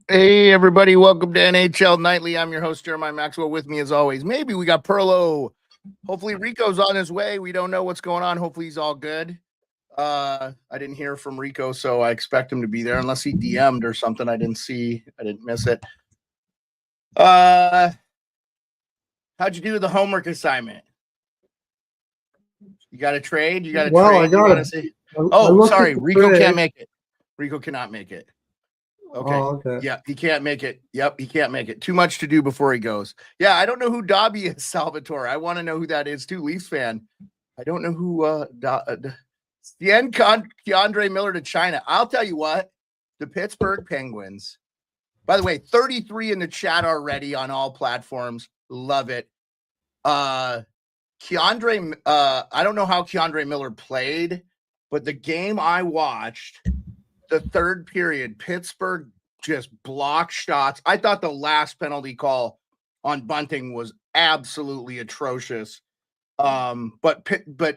Hey, everybody. Welcome to NHL Nightly. I'm your host, Jeremiah Maxwell. With me, as always, maybe we got Pearlo. Hopefully, Rico's on his way. We don't know what's going on. Hopefully, he's all good. I didn't hear from Rico, so I expect him to be there unless he DM'd or something. I didn't see. I didn't miss it. How'd you do the homework assignment? You got a trade? You got a Well, trade? I got it. Sorry. Rico can't make it. Rico cannot make it. Okay. Oh, okay. Yeah, he can't make it. Yep, he can't make it. Too much to do before he goes. Yeah, I don't know who Dobby is, Salvatore. I want to know who that is too. Leafs fan. I don't know who Keandre Miller to China. I'll tell you what, the Pittsburgh Penguins. By the way, 33 in the chat already on all platforms. Love it. Keandre, I don't know how Keandre Miller played, but the game I watched, the third period, Pittsburgh just blocked shots. I thought the last penalty call on Bunting was absolutely atrocious. But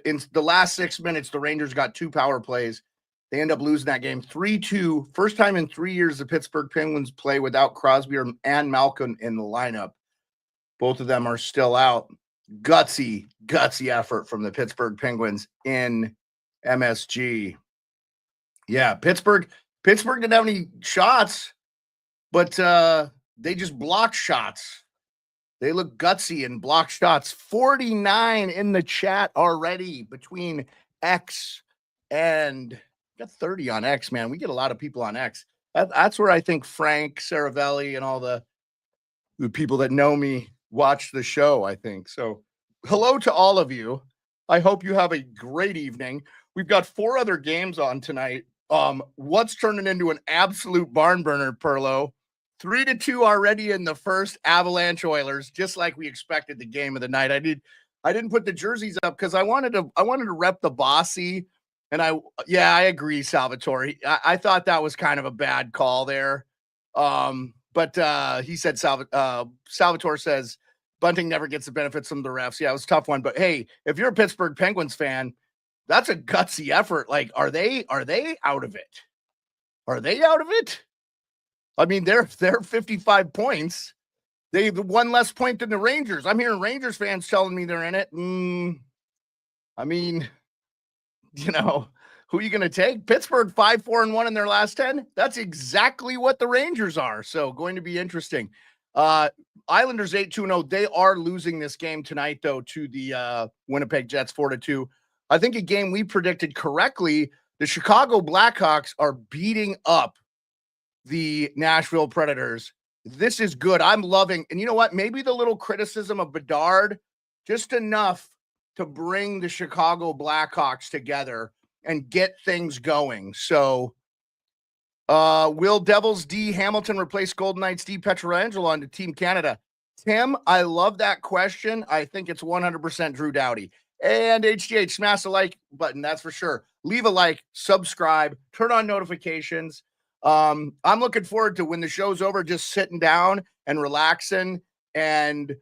in the last 6 minutes, the Rangers got 2 power plays. They end up losing that game 3-2. First time in 3 years the Pittsburgh Penguins play without Crosby and Malkin in the lineup. Both of them are still out. Gutsy effort from the Pittsburgh Penguins in MSG. Yeah, Pittsburgh didn't have any shots, but they just blocked shots. They look gutsy and block shots. 49 in the chat already between X and got 30 on X, man. We get a lot of people on X. That's where I think Frank Saravelli and all the people that know me watch the show, I think. So hello to all of you. I hope you have a great evening. We've got 4 other games on tonight. What's turning into an absolute barn burner, Pearlo? 3-2 already in the first. Avalanche Oilers, just like we expected the game of the night. I didn't put the jerseys up because I wanted to rep the bossy. And I agree, Salvatore. I thought that was kind of a bad call there. But he said Salvatore says Bunting never gets the benefits from the refs. Yeah, it was a tough one. But hey, if you're a Pittsburgh Penguins fan, that's a gutsy effort. Like, are they out of it? Are they out of it? I mean, they're 55 points. They have 1 less point than the Rangers. I'm hearing Rangers fans telling me they're in it. I mean, who are you going to take? Pittsburgh 5-4-1 in their last 10. That's exactly what the Rangers are. So going to be interesting. Islanders 8-2-0. They are losing this game tonight, though, to the Winnipeg Jets 4-2. I think a game we predicted correctly. The Chicago Blackhawks are beating up the Nashville Predators. This is good. I'm loving. And you know what? Maybe the little criticism of Bedard, just enough to bring the Chicago Blackhawks together and get things going. So will Devils D Hamilton replace Golden Knights D Pietrangelo on to Team Canada? Tim, I love that question. I think it's 100% Drew Doughty. And HGH, smash the like button, that's for sure. Leave a like, subscribe, turn on notifications. I'm looking forward to when the show's over, just sitting down and relaxing and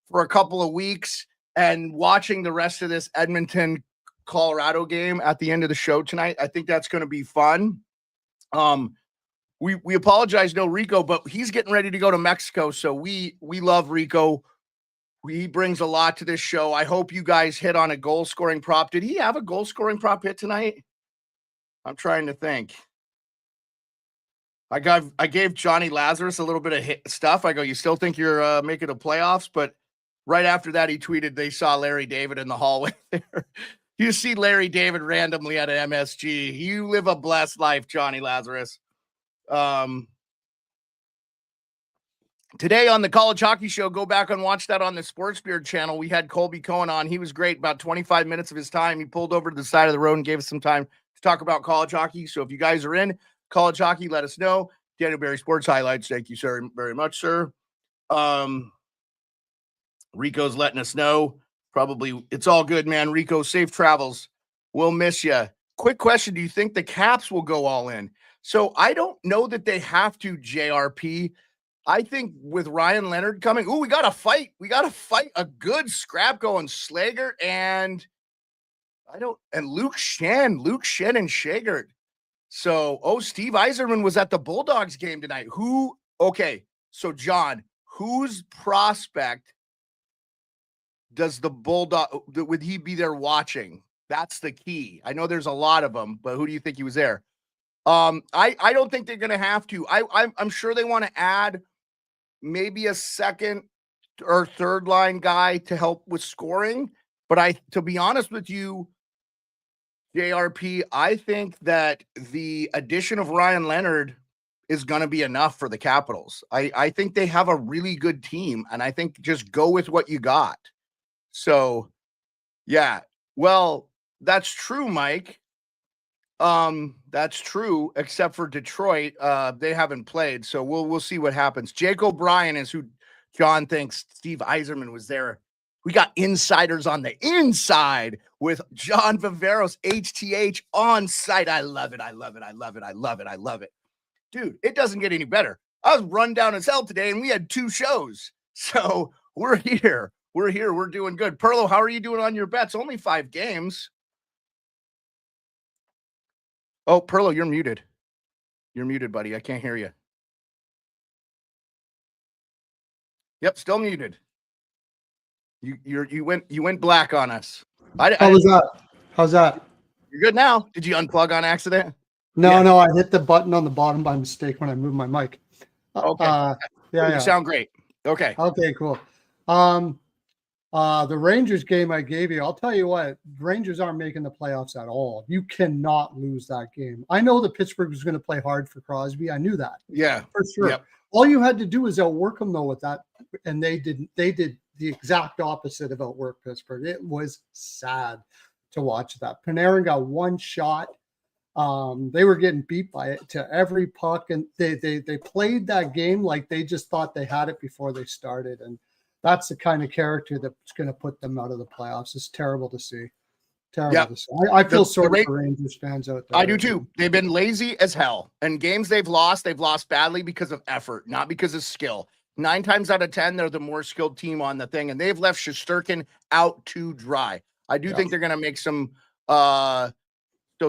for a couple of weeks and watching the rest of this Edmonton Colorado game at the end of the show tonight. I think that's going to be fun. We apologize, no Rico, but he's getting ready to go to Mexico. So we love Rico. He brings a lot to this show. I hope you guys hit on a goal scoring prop. Did he have a goal scoring prop hit tonight? I'm trying to think. I gave Johnny Lazarus a little bit of stuff. I go, you still think you're making the playoffs? But right after that, he tweeted they saw Larry David in the hallway there. You see Larry David randomly at an MSG. You live a blessed life, Johnny Lazarus. Today on the College Hockey Show, go back and watch that on the Sports Beard channel. We had Colby Cohen on. He was great. About 25 minutes of his time. He pulled over to the side of the road and gave us some time to talk about college hockey. So if you guys are in college hockey, let us know. Daniel Berry Sports Highlights. Thank you, sir, very much, sir. Rico's letting us know. Probably it's all good, man. Rico, safe travels. We'll miss you. Quick question. Do you think the Caps will go all in? So I don't know that they have to, JRP. I think with Ryan Leonard coming, we got to fight. We got to fight a good scrap going. Slager and Luke Shen and Shagert. So, Steve Yzerman was at the Bulldogs game tonight. Who Okay, so John, whose prospect does the Bulldog, would he be there watching? That's the key. I know there's a lot of them, but who do you think he was there? I don't think they're going to have to. I'm sure they want to add maybe a second or third line guy to help with scoring. But to be honest with you, JRP, I think that the addition of Ryan Leonard is going to be enough for the Capitals. I think they have a really good team, and I think just go with what you got. So, yeah, well, that's true, Mike. That's true, except for Detroit. They haven't played, so we'll see what happens. Jake O'Brien is who John thinks Steve Yzerman was there. We got insiders on the inside with John Viveros, HTH on site. I love it. I love it. I love it. I love it. I love it. Dude, it doesn't get any better. I was run down as hell today, and we had 2 shows. So we're here. We're here. We're doing good. Pearlo, how are you doing on your bets? Only 5 games. Oh, Pearlo, you're muted. You're muted, buddy. I can't hear you. Yep, still muted. You went black on us. How was that? How's that? You're good now. Did you unplug on accident? No, I hit the button on the bottom by mistake when I moved my mic. Okay. You sound great. Okay. Okay, cool. The Rangers game I gave you, I'll tell you what, Rangers aren't making the playoffs at all. You cannot lose that game. I know that Pittsburgh was going to play hard for Crosby. I knew that. Yeah. For sure. Yep. All you had to do was outwork them though with that. And they did the exact opposite of outwork Pittsburgh. It was sad to watch that. Panarin got 1 shot. They were getting beat by it to every puck, and they played that game like they just thought they had it before they started. And that's the kind of character that's going to put them out of the playoffs. It's terrible to see. Terrible to see. I feel sorry for Rangers fans out there. I do too. They've been lazy as hell. And games they've lost badly because of effort, not because of skill. 9 times out of 10, they're the more skilled team on the thing, and they've left Shesterkin out to dry. I do think they're going to make some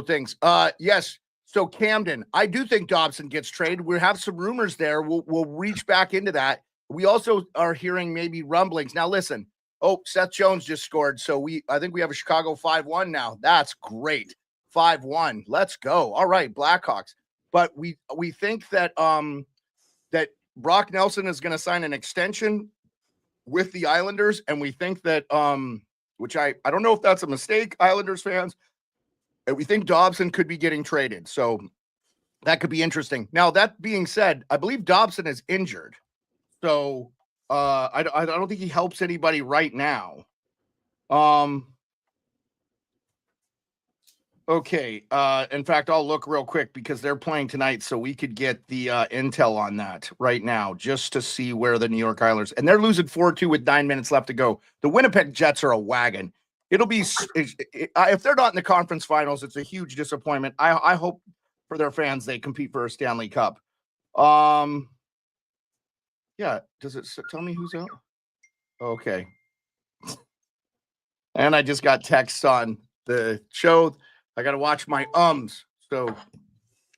things. Yes. So Camden, I do think Dobson gets traded. We have some rumors there. We'll reach back into that. We also are hearing maybe rumblings. Now listen. Oh, Seth Jones just scored. So I think we have a Chicago 5-1 now. That's great. 5-1. Let's go. All right, Blackhawks. But we think that that Brock Nelson is going to sign an extension with the Islanders, and we think that which I don't know if that's a mistake, Islanders fans. And we think Dobson could be getting traded. So that could be interesting. Now, that being said, I believe Dobson is injured. So I don't think he helps anybody right now. Okay. In fact, I'll look real quick because they're playing tonight, so we could get the intel on that right now just to see where the New York Islanders, and they're losing 4-2 with 9 minutes left to go. The Winnipeg Jets are a wagon. It'll be if they're not in the conference finals, it's a huge disappointment. I hope for their fans they compete for a Stanley Cup. Yeah, does it tell me who's out? Okay. And I just got text on the show. I got to watch my so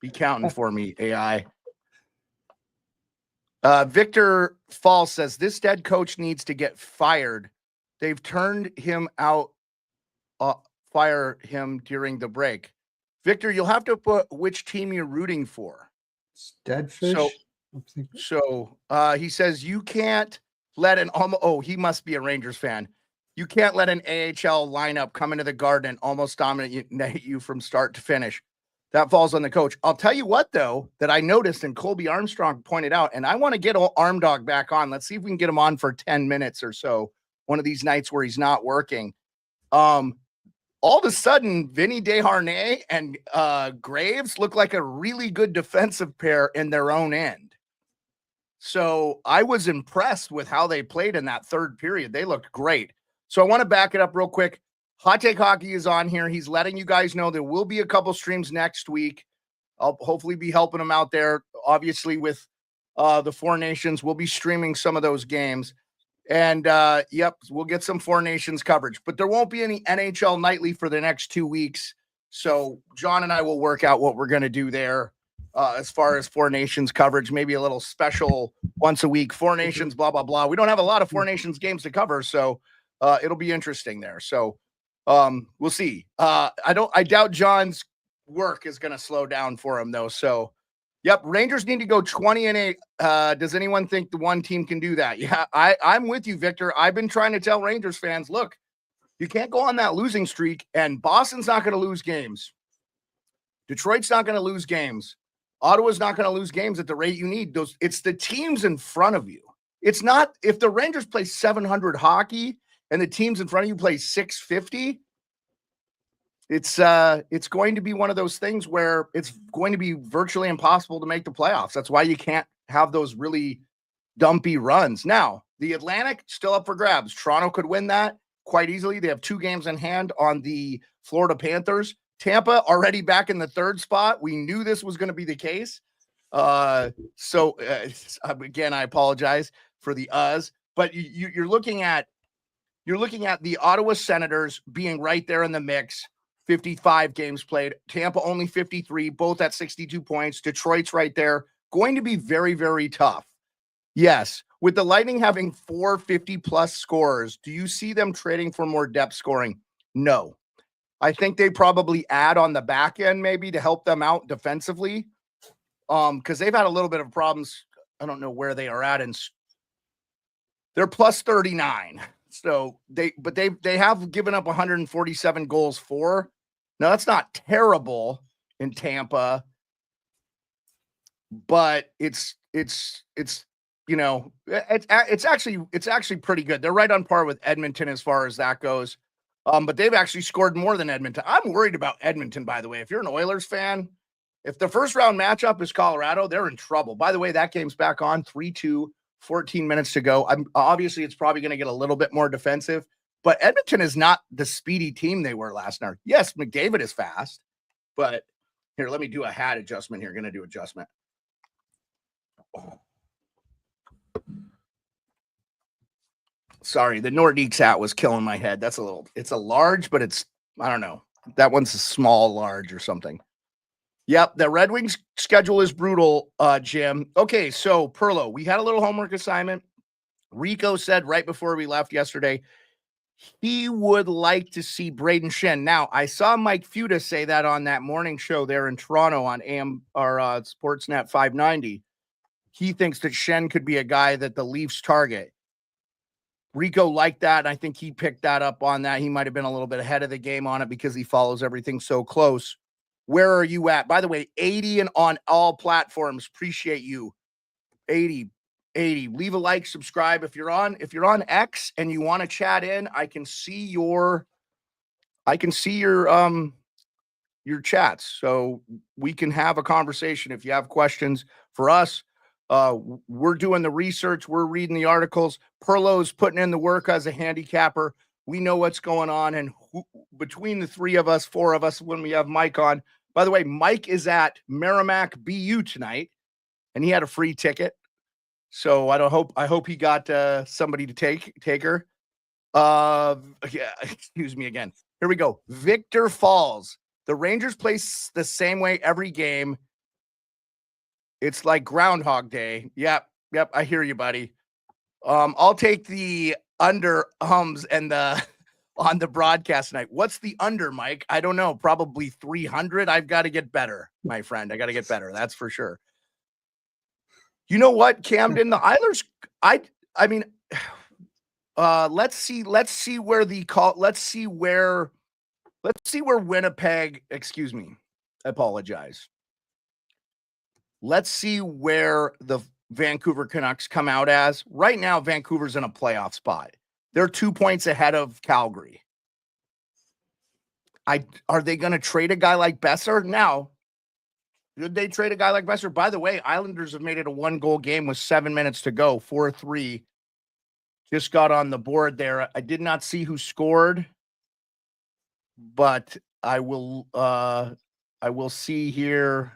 be counting for me, AI. Victor Fall says this dead coach needs to get fired. They've turned him out. Fire him during the break. Victor, you'll have to put which team you're rooting for. Deadfish. So he says you can't let he must be a Rangers fan. You can't let an AHL lineup come into the Garden and almost dominate you from start to finish. That falls on the coach. I'll tell you what, though, that I noticed and Colby Armstrong pointed out, and I want to get Armdog back on. Let's see if we can get him on for 10 minutes or so, one of these nights where he's not working. All of a sudden, Vinny Desharnais and Graves look like a really good defensive pair in their own end. So I was impressed with how they played in that third period. They looked great. So I want to back it up real quick. Hot Take Hockey is on here. He's letting you guys know there will be a couple streams next week. I'll hopefully be helping him out there. Obviously, with the Four Nations, we'll be streaming some of those games. And, we'll get some Four Nations coverage. But there won't be any NHL Nightly for the next 2 weeks. So John and I will work out what we're going to do there. as far as Four Nations coverage, maybe a little special once a week. Four Nations, blah, blah, blah. We don't have a lot of Four Nations games to cover, so it'll be interesting there. So we'll see. I doubt John's work is going to slow down for him, though. So, yep, Rangers need to go 20-8. Does anyone think the one team can do that? Yeah, I'm with you, Victor. I've been trying to tell Rangers fans, look, you can't go on that losing streak, and Boston's not going to lose games. Detroit's not going to lose games. Ottawa's not going to lose games at the rate you need. It's the teams in front of you. It's not if the Rangers play 700 hockey and the teams in front of you play 650. It's going to be one of those things where it's going to be virtually impossible to make the playoffs. That's why you can't have those really dumpy runs. Now, the Atlantic still up for grabs. Toronto could win that quite easily. They have 2 games in hand on the Florida Panthers. Tampa already back in the 3rd spot. We knew this was going to be the case. So again, I apologize for the but you're looking at the Ottawa Senators being right there in the mix. 55 games played. Tampa only 53, both at 62 points. Detroit's right there. Going to be very, very tough. Yes. With the Lightning having 4 50-plus scorers, do you see them trading for more depth scoring? No. I think they probably add on the back end maybe to help them out defensively because they've had a little bit of problems. I don't know where they are at, and they're plus 39. So they have given up 147 goals for. Now that's not terrible in Tampa, but it's actually pretty good. They're right on par with Edmonton as far as that goes. But they've actually scored more than Edmonton. I'm worried about Edmonton, by the way. If you're an Oilers fan, if the first round matchup is Colorado, they're in trouble. By the way, that game's back on 3-2, 14 minutes to go. Obviously it's probably going to get a little bit more defensive, but Edmonton is not the speedy team they were last night. Yes, McDavid is fast, but here, let me do a hat adjustment here. Going to do adjustment. Oh. Sorry, the Nordiques hat was killing my head. It's a large, but I don't know. That one's a small, large or something. Yep, the Red Wings schedule is brutal, Jim. Okay, so Pearlo, we had a little homework assignment. Rico said right before we left yesterday, he would like to see Braden Shen. Now, I saw Mike Futa say that on that morning show there in Toronto on AM or Sportsnet 590. He thinks that Shen could be a guy that the Leafs target. Rico liked that, and I think he picked that up on that. He might have been a little bit ahead of the game on it because he follows everything so close. Where are you at? By the way, 80 and on all platforms. Appreciate you. 80. Leave a like, subscribe. If you're on X and you want to chat in, I can see your chats. So we can have a conversation if you have questions for us. We're doing the research. We're reading the articles. Pearlo's putting in the work as a handicapper. We know what's going on. And between the 4 of us, when we have Mike on, by the way, Mike is at Merrimack BU tonight and he had a free ticket. So I hope he got somebody to take her. Yeah, excuse me again. Here we go. Victor Falls. The Rangers play the same way every game. It's like Groundhog Day. Yep. I hear you, buddy. I'll take the under and on the broadcast tonight. What's the under, Mike? I don't know. Probably 300. I've got to get better, my friend. I got to get better. That's for sure. You know what, Camden? The Islanders. I mean, let's see where Winnipeg. Excuse me. I apologize. Let's see where the Vancouver Canucks come out as. Right now, Vancouver's in a playoff spot. They're 2 points ahead of Calgary. Are they going to trade a guy like Besser? Now, should they trade a guy like Besser? By the way, Islanders have made it a 1-goal game with 7 minutes to go. 4-3. Just got on the board there. I did not see who scored, but I will see here.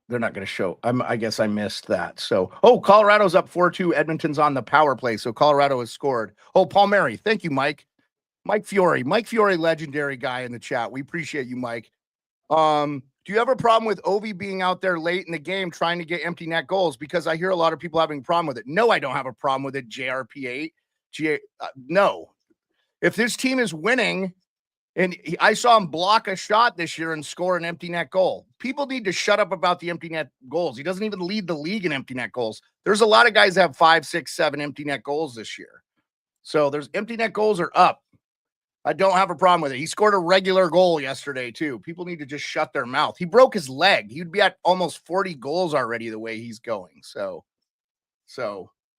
They're not going to show. I guess I missed that. So, Colorado's up 4-2. Edmonton's on the power play. So Colorado has scored. Palmieri. Thank you, Mike. Mike Fiore, legendary guy in the chat. We appreciate you, Mike. Do you have a problem with Ovi being out there late in the game trying to get empty net goals? Because I hear a lot of people having a problem with it. No, I don't have a problem with it, JRP8. No. If this team is winning, and I saw him block a shot this year and score an empty net goal. People need to shut up about the empty net goals. He doesn't even lead the league in empty net goals. There's a lot of guys that have 5, 6, 7 empty net goals this year. So there's empty net goals are up. I don't have a problem with it. He scored a regular goal yesterday, too. People need to just shut their mouth. He broke his leg. He'd be at almost 40 goals already the way he's going. So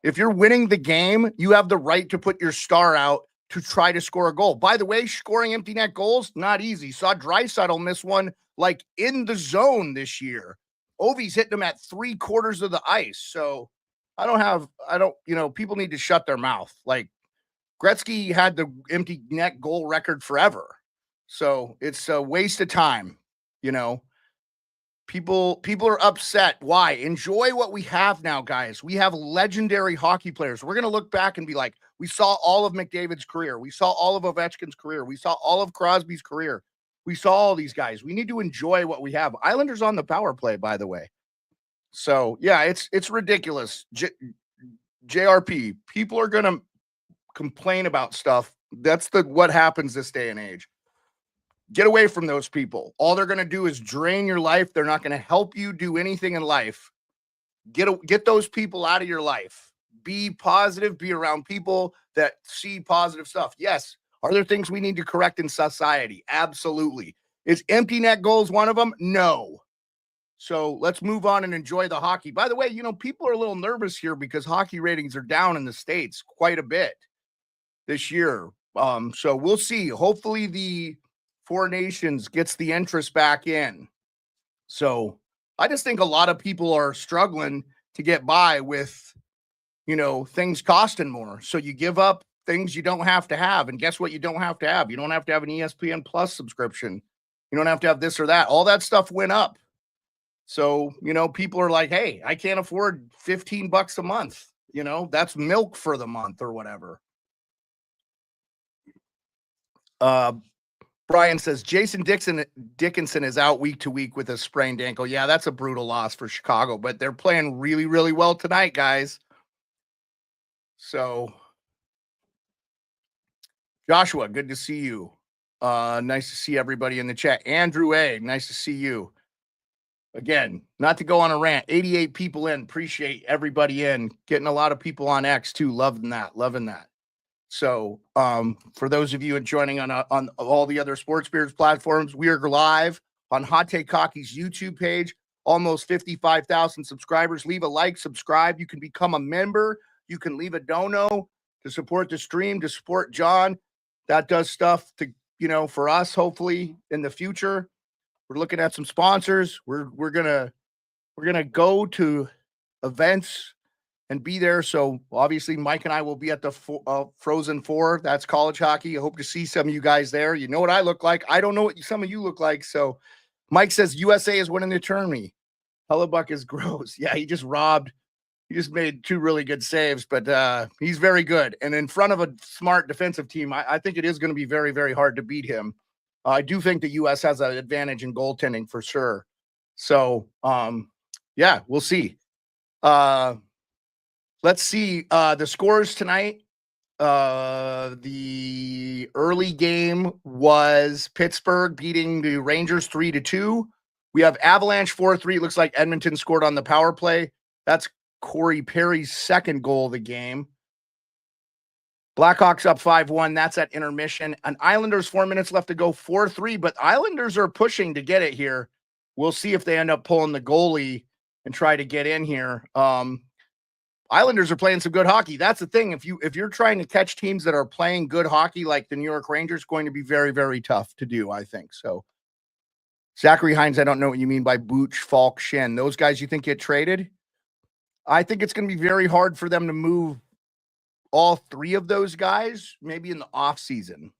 if you're winning the game, you have the right to put your star out to try to score a goal. By the way, scoring empty net goals, not easy. Saw Draisaitl miss one like in the zone this year. Ovi's hitting him at 3/4 of the ice. So people need to shut their mouth. Like, Gretzky had the empty net goal record forever. So it's a waste of time. People are upset. Why? Enjoy what we have now, guys. We have legendary hockey players. We're going to look back and be like, we saw all of McDavid's career. We saw all of Ovechkin's career. We saw all of Crosby's career. We saw all these guys. We need to enjoy what we have. Islanders on the power play, by the way. So, yeah, it's ridiculous. JRP, people are going to complain about stuff. That's what happens this day and age. Get away from those people. All they're going to do is drain your life. They're not going to help you do anything in life. Get those people out of your life. Be positive. Be around people that see positive stuff. Yes. Are there things we need to correct in society? Absolutely. Is empty net goals one of them? No. So let's move on and enjoy the hockey. By the way, people are a little nervous here because hockey ratings are down in the States quite a bit this year. So we'll see. Hopefully the Four Nations gets the interest back in. So I just think a lot of people are struggling to get by with, things costing more. So you give up things you don't have to have. And guess what? You don't have to have. You don't have to have an ESPN Plus subscription. You don't have to have this or that. All that stuff went up. So, people are like, hey, I can't afford $15 a month. That's milk for the month or whatever. Brian says Jason Dickinson is out week to week with a sprained ankle. Yeah, that's a brutal loss for Chicago, but they're playing really, really well tonight, guys. So, Joshua, good to see you. Nice to see everybody in the chat. Andrew A., nice to see you. Again, not to go on a rant, 88 people in. Appreciate everybody in. Getting a lot of people on X too. Loving that. So for those of you joining on all the other Sports Beards platforms, we are live on Hot Take Hockey's YouTube page. Almost 55,000 subscribers. Leave a like, subscribe. You can become a member. You can leave a dono to support the stream, to support John. That does stuff to, for us, hopefully in the future. We're looking at some sponsors. We're gonna go to events and be there. So obviously Mike and I will be at the Frozen Four. That's college hockey. I hope to see some of you guys there. You know what I look like. I don't know what some of you look like. So Mike says USA is winning the tourney. Hellebuck is gross. Yeah, he just made 2 really good saves, but he's very good. And in front of a smart defensive team, I think it is going to be very, very hard to beat him. I do think the U.S. has an advantage in goaltending for sure. So, yeah, we'll see. Let's see the scores tonight. The early game was Pittsburgh beating the Rangers 3-2. We have Avalanche 4-3. It looks like Edmonton scored on the power play. That's Corey Perry's second goal of the game. Blackhawks up 5-1. That's at intermission. And Islanders 4 minutes left to go, 4-3. But Islanders are pushing to get it here. We'll see if they end up pulling the goalie and try to get in here. Islanders are playing some good hockey. That's the thing. If you're trying to catch teams that are playing good hockey like the New York Rangers, it's going to be very, very tough to do, I think. So Zachary Hines, I don't know what you mean by Booch, Falk, Shen. Those guys you think get traded? I think it's going to be very hard for them to move all 3 of those guys, maybe in the off season.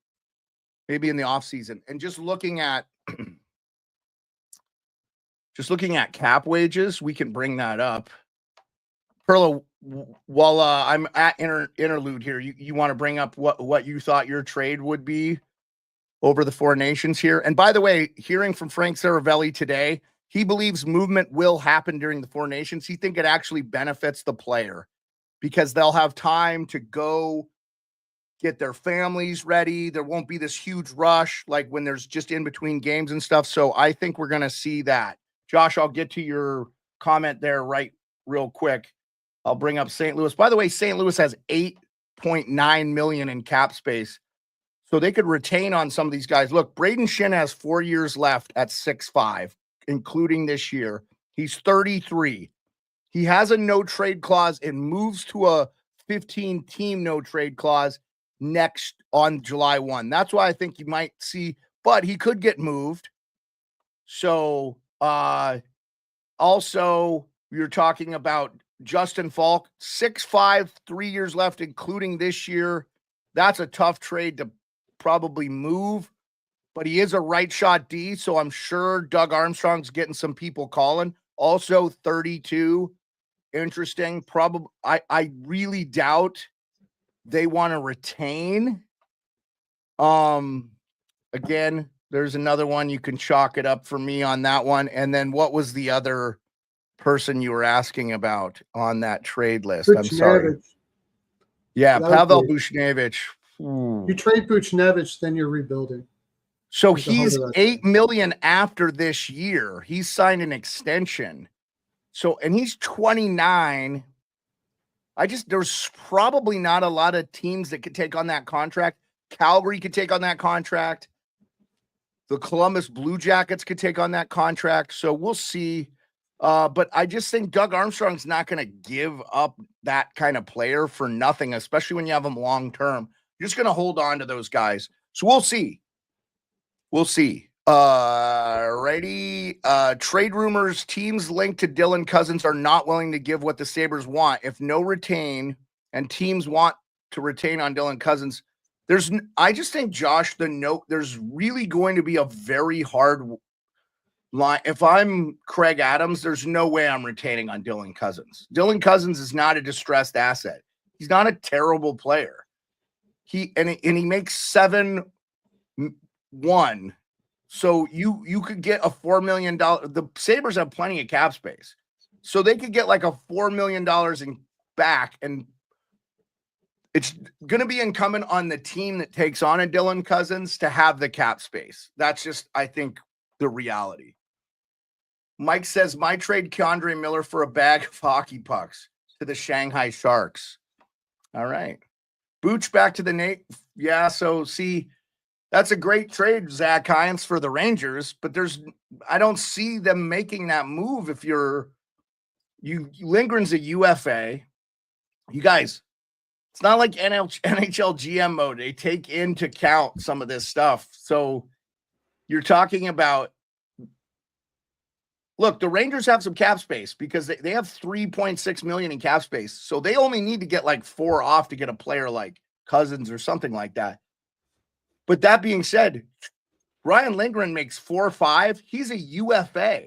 And just looking at cap wages, we can bring that up. Pearlo, while I'm at interlude here, you want to bring up what you thought your trade would be over the Four Nations here? And by the way, hearing from Frank Saravelli today, he believes movement will happen during the Four Nations. He think it actually benefits the player because they'll have time to go get their families ready. There won't be this huge rush like when there's just in between games and stuff. So I think we're going to see that. Josh, I'll get to your comment there real quick. I'll bring up St. Louis. By the way, St. Louis has $8.9 million in cap space. So they could retain on some of these guys. Look, Braden Shin has 4 years left at 6'5", including this year. He's 33. He has a no trade clause and moves to a 15-team no trade clause next on July 1. That's why I think you might see, but he could get moved. So also you're talking about Justin Falk, 6'5", 3 years left, including this year. That's a tough trade to probably move, but he is a right shot D. So I'm sure Doug Armstrong's getting some people calling. Also 32. Interesting. Probably. I really doubt they want to retain. Again, there's another one. You can chalk it up for me on that one. And then what was the other person you were asking about on that trade list? I'm sorry. Yeah, Pavel Buchnevich. You trade Buchnevich, then you're rebuilding. So he's $8 million after this year. He's signed an extension. So, and he's 29. There's probably not a lot of teams that could take on that contract. Calgary could take on that contract. The Columbus Blue Jackets could take on that contract. So we'll see. But I just think Doug Armstrong's not going to give up that kind of player for nothing, especially when you have them long-term. You're just going to hold on to those guys. So we'll see. We'll see. Righty. Trade rumors, teams linked to Dylan Cousins are not willing to give what the Sabres want. If no retain and teams want to retain on Dylan Cousins, I just think, Josh, there's really going to be a very hard line. If I'm Craig Adams, there's no way I'm retaining on Dylan Cousins. Dylan Cousins is not a distressed asset. He's not a terrible player. He makes 7-1. So you could get a $4 million. The Sabres have plenty of cap space. So they could get like a $4 million in back. And it's going to be incumbent on the team that takes on a Dylan Cousins to have the cap space. That's just, I think, the reality. Mike says, my trade Keandre Miller for a bag of hockey pucks to the Shanghai Sharks. All right. Booch back to the Nate. Yeah, so see, that's a great trade, Zach Hynes, for the Rangers, but I don't see them making that move if Lindgren's a UFA. You guys, it's not like NHL GM mode. They take into account some of this stuff. So you're talking about, look, the Rangers have some cap space because they have $3.6 million in cap space. So they only need to get like 4 off to get a player like Cousins or something like that. But that being said, Ryan Lindgren makes 4.5. He's a UFA.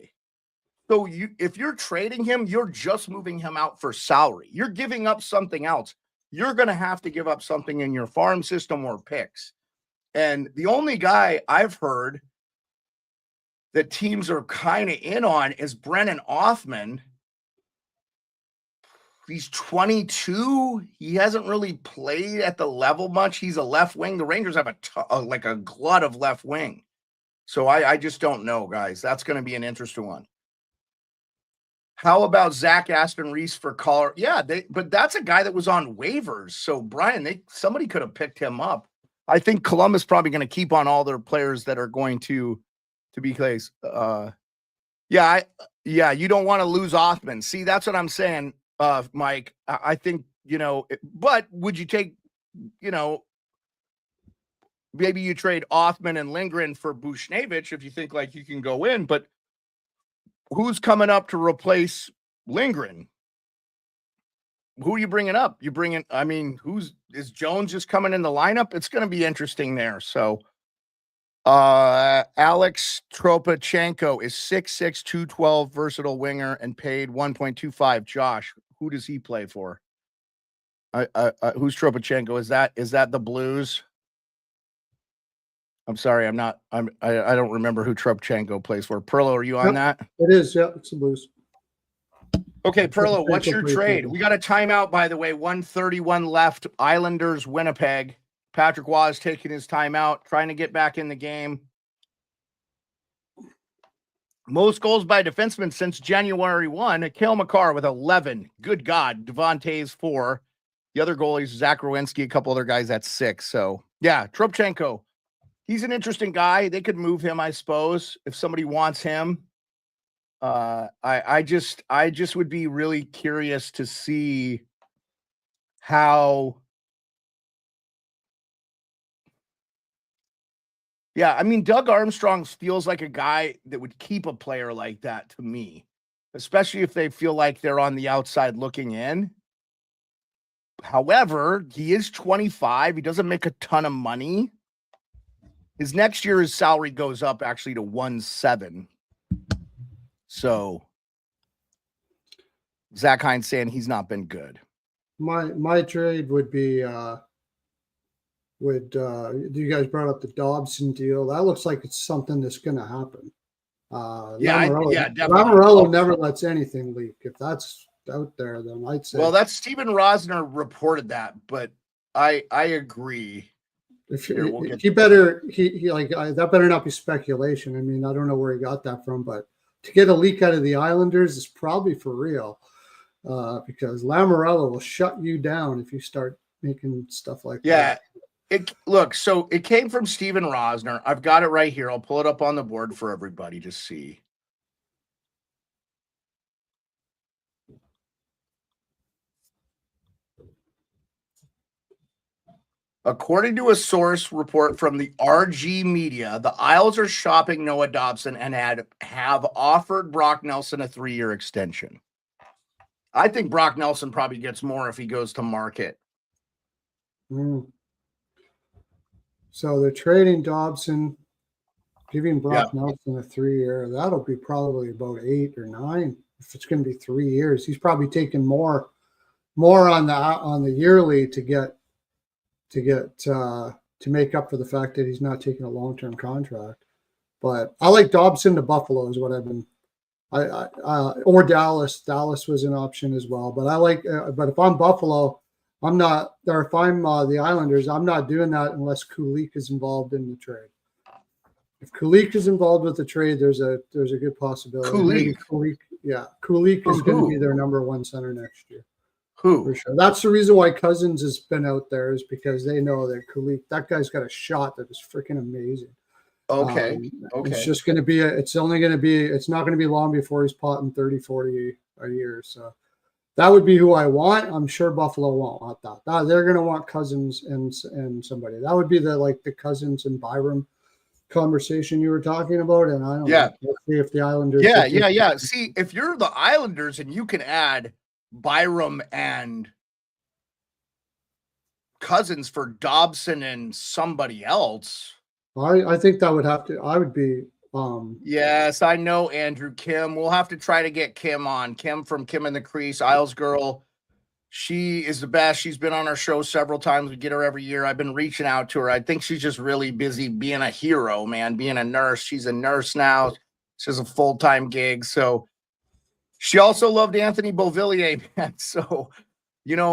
So if you're trading him, you're just moving him out for salary. You're giving up something else. You're going to have to give up something in your farm system or picks. And the only guy I've heard that teams are kind of in on is Brennan Othman. He's 22. He hasn't really played at the level much. He's a left wing. The Rangers have a glut of left wing. So I just don't know, guys. That's going to be an interesting one. How about Zach Aston Reese for Colorado? Yeah, but that's a guy that was on waivers. So Brian, somebody could have picked him up. I think Columbus probably going to keep on all their players that are going to be placed. You don't want to lose Othman. See, that's what I'm saying. Mike, I think, but would you take, maybe you trade Othman and Lindgren for Buchnevich if you think like you can go in, but who's coming up to replace Lindgren? Who are you bringing up? Is Jones just coming in the lineup? It's going to be interesting there. So, Alex Tropachenko is 6'6", 212, versatile winger and paid 1.25. Josh, Who does he play for? Who's Tropichenko? Is that the Blues? I'm sorry, I don't remember who Tropichenko plays for. Pearlo, are you on that? It is, yeah, it's the Blues. Okay, Pearlo, what's your trade? We got a timeout, by the way. 1:31 left. Islanders, Winnipeg. Patrick Waugh is taking his timeout, trying to get back in the game. Most goals by a defenseman since January 1. Cale Makar with 11. Good God. Devontae's 4. The other goalies, Zach Rowinski, a couple other guys at 6. So, yeah, Tropichenko. He's an interesting guy. They could move him, I suppose, if somebody wants him. I just would be really curious to see how. Yeah, I mean, Doug Armstrong feels like a guy that would keep a player like that to me, especially if they feel like they're on the outside looking in. However, he is 25. He doesn't make a ton of money. His next year, his salary goes up actually to 1.7. So Zach Hines saying he's not been good. My trade would be you guys brought up the Dobson deal. That looks like it's something that's going to happen. Definitely. Lamoriello never lets anything leak. If that's out there, then I'd say. Well, that's Steven Rosner reported that, but I agree. That better not be speculation. I mean, I don't know where he got that from, but to get a leak out of the Islanders is probably for real, because Lamoriello will shut you down if you start making stuff like that. So it came from Steven Rosner. I've got it right here. I'll pull it up on the board for everybody to see. According to a source report from the RG Media, the Isles are shopping Noah Dobson and have offered Brock Nelson a 3-year extension. I think Brock Nelson probably gets more if he goes to market. So they're trading Dobson, giving Brock Nelson a 3-year. That'll be probably about 8 or 9. If it's going to be 3 years, he's probably taking more on the yearly to make up for the fact that he's not taking a long-term contract. But I like Dobson to Buffalo is what I've been. Or Dallas. Dallas was an option as well. But I like. But if I'm Buffalo, I'm not. Or if I'm the Islanders, I'm not doing that unless Kulik is involved in the trade. If Kulik is involved with the trade, there's a good possibility. Kulik is going to be their number 1 center next year. For sure. That's the reason why Cousins has been out there, is because they know that Kulik, that guy's got a shot that is freaking amazing. Okay. It's just going to be it's not going to be long before he's potting 30, 40 a year. So that would be who I want. I'm sure Buffalo won't want that. They're going to want Cousins and somebody. That would be the Cousins and Byram conversation you were talking about. And I don't know. Let's see if the Islanders. Yeah. See, if you're the Islanders and you can add Byram and Cousins for Dobson and somebody else. I think that would have to. I would be. Yes, I know Andrew Kim. We'll have to try to get Kim on. Kim from Kim in the Crease, Isles girl. She is the best. She's been on our show several times. We get her every year. I've been reaching out to her. I think she's just really busy being a hero, man, being a nurse. She's a nurse now. She has a full-time gig. So she also loved Anthony Beauvillier, man. So,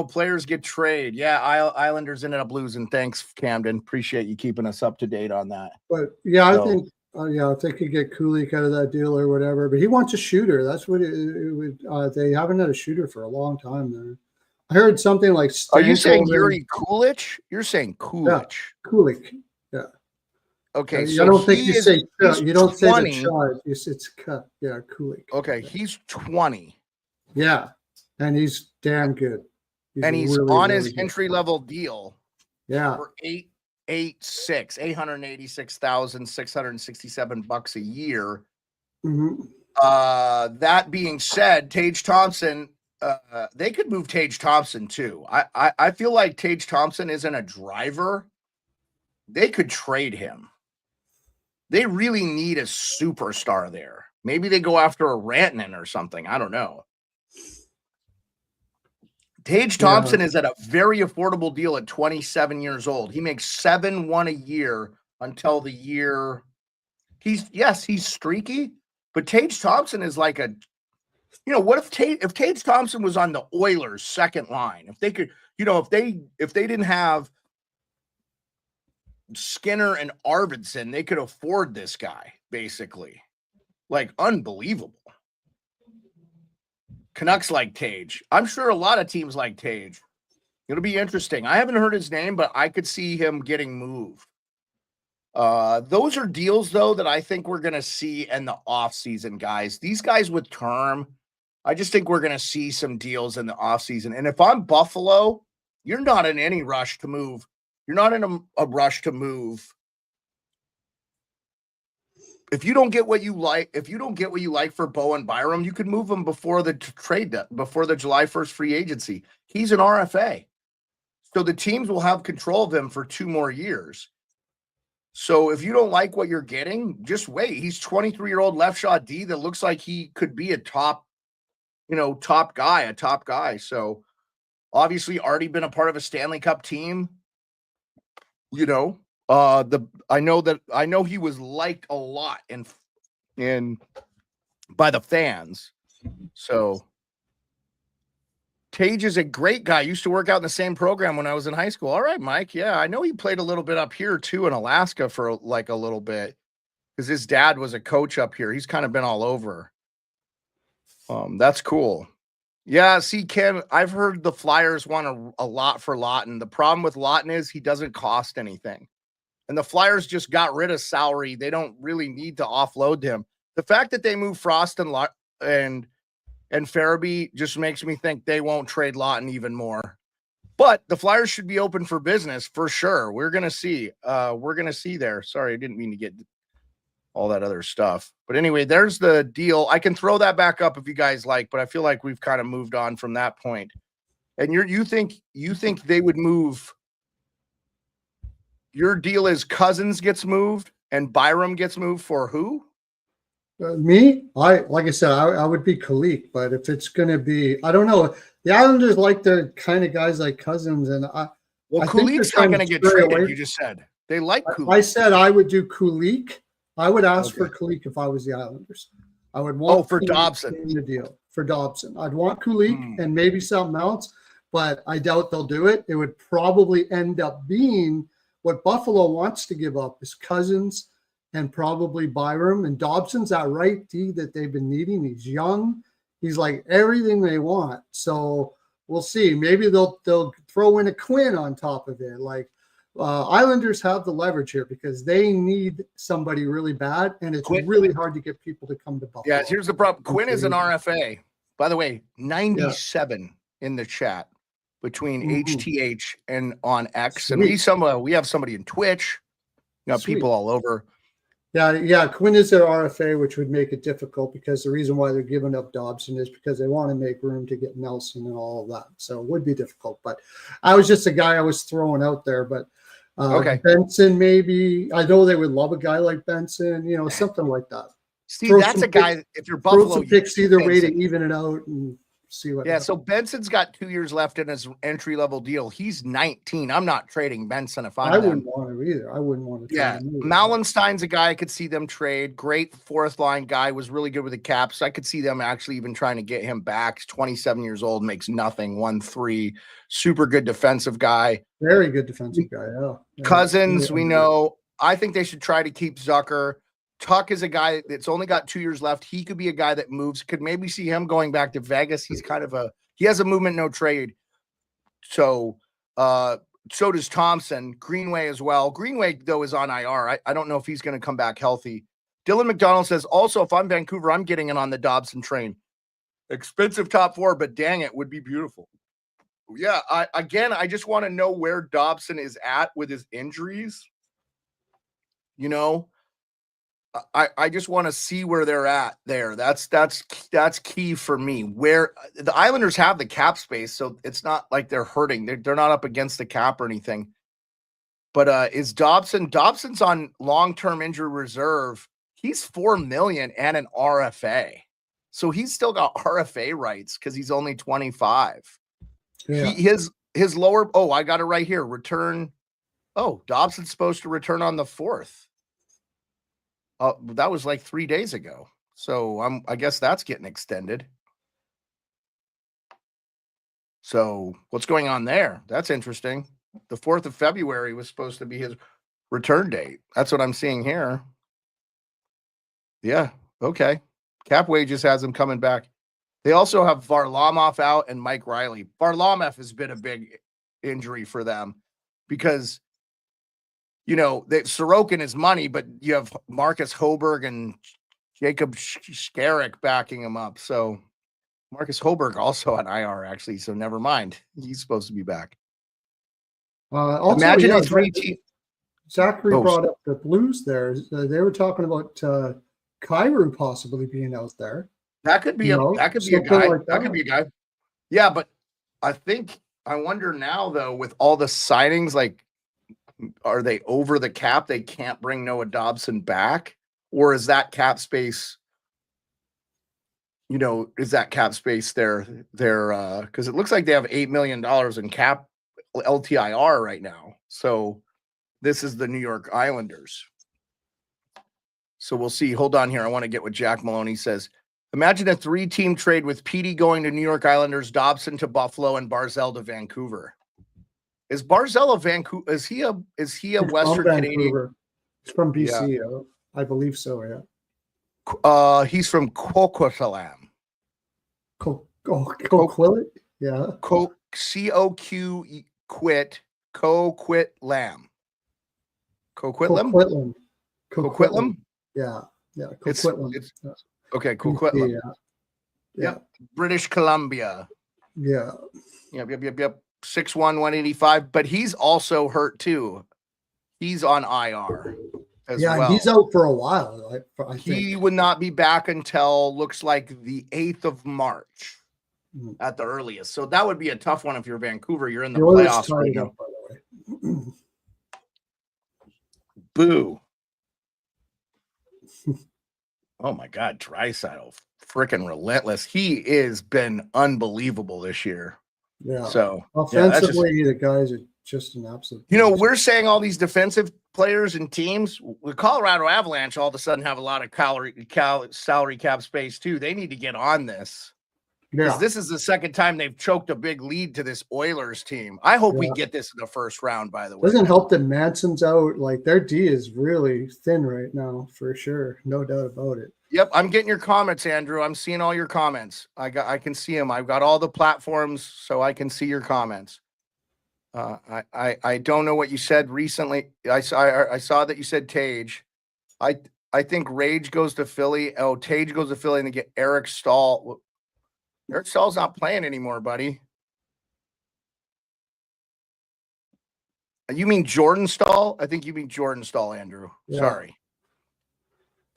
players get traded. Yeah, Islanders ended up losing. Thanks, Camden. Appreciate you keeping us up to date on that. But, I think, if they could get Kulik out of that deal or whatever. But he wants a shooter. That's what it would. They haven't had a shooter for a long time there. I heard something like. Are you saying Yuri Kulich? You're saying Kulich. Yeah, Kulik. Yeah. Okay, so I don't think you say you don't say the child. It's cut. Yeah, Kulik. Okay, he's 20. Yeah, and he's damn good. He's really, on his entry-level deal. Yeah. For $886,667 a year. Mm-hmm. That being said, Tage Thompson, they could move Tage Thompson too. I feel like Tage Thompson isn't a driver. They could trade him. They really need a superstar there. Maybe they go after a Rantanen or something. I don't know. Tage Thompson is at a very affordable deal at 27 years old. He makes $7-1 a year until the year. He's streaky, but Tage Thompson is like a, what if Tage Thompson was on the Oilers' second line? If they could, if they didn't have Skinner and Arvidsson, they could afford this guy, basically. Like, unbelievable. Canucks like Tage. I'm sure a lot of teams like Tage. It'll be interesting. I haven't heard his name, but I could see him getting moved. Those are deals, though, that I think we're going to see in the offseason, guys. These guys with term, I just think we're going to see some deals in the offseason. And if I'm Buffalo, you're not in any rush to move. You're not in a rush to move. If you don't get what you like for Bo and Byram, you could move them before the before the July 1st free agency. He's an RFA. So the teams will have control of him for 2 more years. So if you don't like what you're getting, just wait. He's 23-year-old left shot D that looks like he could be a top guy. So obviously already been a part of a Stanley Cup team. I know he was liked a lot in by the fans. So Tage is a great guy. Used to work out in the same program when I was in high school. All right, Mike. Yeah, I know he played a little bit up here too in Alaska for like a little bit because his dad was a coach up here. He's kind of been all over. That's cool. Yeah, see, Ken, I've heard the Flyers want a lot for Lawton. The problem with Lawton is he doesn't cost anything. And the Flyers just got rid of salary. They don't really need to offload him. The fact that they moved Frost and Farabee just makes me think they won't trade Lawton even more. But the Flyers should be open for business for sure. We're going to see. There. Sorry, I didn't mean to get all that other stuff. But anyway, there's the deal. I can throw that back up if you guys like, but I feel like we've kind of moved on from that point. And you think they would move. Your deal is Cousins gets moved and Byram gets moved for who? Me? Like I said, I would be Kalik, but if it's going to be, I don't know. The Islanders like the kind of guys like Cousins, and Kulik's not going to get traded. You just said they like Kulik. I said I would do Kulik. I would ask for Kulik if I was the Islanders. I would want for Dobson in the deal for Dobson. I'd want Kulik and maybe something else, but I doubt they'll do it. It would probably end up being what Buffalo wants to give up is Cousins and probably Byram, and Dobson's that right D that they've been needing. He's young. He's like everything they want. So we'll see. Maybe they'll throw in a Quinn on top of it. Like Islanders have the leverage here because they need somebody really bad, and it's really hard to get people to come to Buffalo. Yeah, here's the problem. Quinn is an RFA. By the way, 97 in the chat between HTH and on X. Sweet. And we have somebody in Twitch. You got people all over. Yeah. Quinn is their RFA, which would make it difficult because the reason why they're giving up Dobson is because they want to make room to get Nelson and all of that. So it would be difficult. But I was just a guy I was throwing out there. But Benson, maybe. I know they would love a guy like Benson, something like that. See, that's a guy, if you're Buffalo. Throw some picks either way to even it out and see what happens. So Benson's got 2 years left in his entry-level deal. He's 19. I'm not trading Benson if I wouldn't want to either. I wouldn't want to trade him either. Malenstein's a guy I could see them trade. Great fourth-line guy, was really good with the Caps. I could see them actually even trying to get him back. He's 27 years old, makes nothing, 1-3. Super good defensive guy. Very good defensive guy, yeah. Cousins, we know. I think they should try to keep Zucker. Tuck is a guy that's only got 2 years left. He could be a guy that moves. Could maybe see him going back to Vegas. He's he has a movement, no trade. So does Thompson. Greenway as well. Greenway, though, is on IR. I don't know if he's going to come back healthy. Dylan McDonald says, also, if I'm Vancouver, I'm getting in on the Dobson train. Expensive top 4, but dang, it would be beautiful. Yeah, I just want to know where Dobson is at with his injuries. I just want to see where they're at there. That's key for me. Where the Islanders have the cap space, so it's not like they're hurting. They're not up against the cap or anything. But is Dobson's on long-term injury reserve. He's $4 million and an RFA. So he's still got RFA rights because he's only 25. Yeah. His lower. Oh, I got it right here. Return. Oh, Dobson's supposed to return on the 4th. That was like 3 days ago. So I guess that's getting extended. So what's going on there? That's interesting. The 4th of February was supposed to be his return date. That's what I'm seeing here. Yeah. Okay. Cap Wages has him coming back. They also have Varlamov out and Mike Riley. Varlamov has been a big injury for them because, Sorokin is money, but you have Marcus Hoberg and Jacob Skarek backing him up. So Marcus Hoberg also on IR, actually. So never mind. He's supposed to be back. Also, Imagine yeah, a 3-team. Zachary brought up the Blues there. They were talking about Kyrou possibly being out there. That could be a guy. Like that could be a guy. Yeah, but I wonder now though, with all the signings, like, are they over the cap? They can't bring Noah Dobson back, or is that cap space? Is that cap space there? Because it looks like they have $8 million in cap LTIR right now. So this is the New York Islanders. So we'll see. Hold on here. I want to get what Jack Maloney says. Imagine a 3-team trade with Petey going to New York Islanders, Dobson to Buffalo, and Barzell to Vancouver. Is Barzell a Vancouver? Is he a He's Western Canadian? He's from BC. Yeah. I believe so. Yeah. He's from Coquitlam. Coquitlam. Yeah. COQ quit Coquitlam. Coquitlam. Yeah. Coquitlam. Okay, Coquitlam. Yeah. British Columbia. Yeah. Yep. 6'1", 185, but he's also hurt too. He's on IR as well. He's out for a while. I think he would not be back until looks like the 8th of March at the earliest. So that would be a tough one if you're Vancouver. You're in the playoffs right now. By the way. Boo. Oh my God, Draisaitl, freaking relentless. He has been unbelievable this year. Yeah. So offensively, the guys are just an absolute. We're saying all these defensive players and teams. The Colorado Avalanche all of a sudden have a lot of salary cap space too. They need to get on this. Because this is the second time they've choked a big lead to this Oilers team. I hope we get this in the first round, by the way. Doesn't help that Manson's out. Like, their D is really thin right now, for sure. No doubt about it. Yep, I'm getting your comments, Andrew. I'm seeing all your comments. I can see them. I've got all the platforms, so I can see your comments. I don't know what you said recently. I saw that you said Tage. I think Rage goes to Philly. Oh, Tage goes to Philly, and they get Eric Stahl. Eric Stahl's not playing anymore, buddy. You mean Jordan Stahl? I think you mean Jordan Stahl, Andrew. Yeah. Sorry.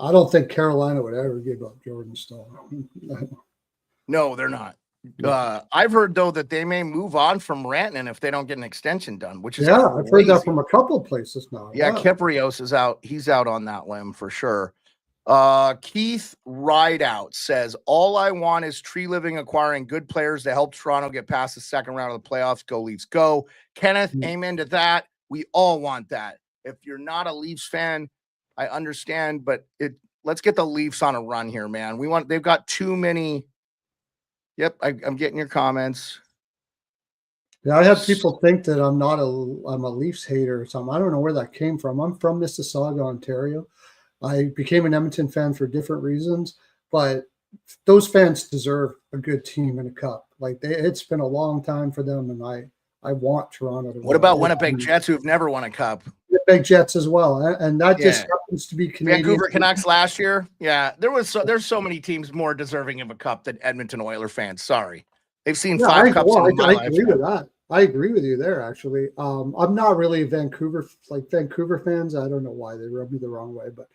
I don't think Carolina would ever give up Jordan Stahl. No, they're not. I've heard, though, that they may move on from Rantanen if they don't get an extension done, which is crazy. I've heard that from a couple of places now. Yeah, Kiprios is out. He's out on that limb for sure. Keith Rideout says, all I want is Tree Living acquiring good players to help Toronto get past the second round of the playoffs. Go Leafs, go. Kenneth, amen to that. We all want that. If you're not a Leafs fan, I understand, but let's get the Leafs on a run here, man. They've got too many. Yep, I'm getting your comments. Yeah, I have people think that I'm a Leafs hater or something. I don't know where that came from. I'm from Mississauga, Ontario. I became an Edmonton fan for different reasons, but those fans deserve a good team in a cup. Like, it's been a long time for them, and I want Toronto to win. What about Winnipeg Jets, who've never won a cup? Winnipeg Jets as well, and that just happens to be Canadian. Vancouver Canucks last year. Yeah, there's so many teams more deserving of a cup than Edmonton Oilers fans. Sorry, they've seen 5 cups. I agree with that. I agree with you there, actually. I'm not really Vancouver fans. I don't know why they rub me the wrong way, but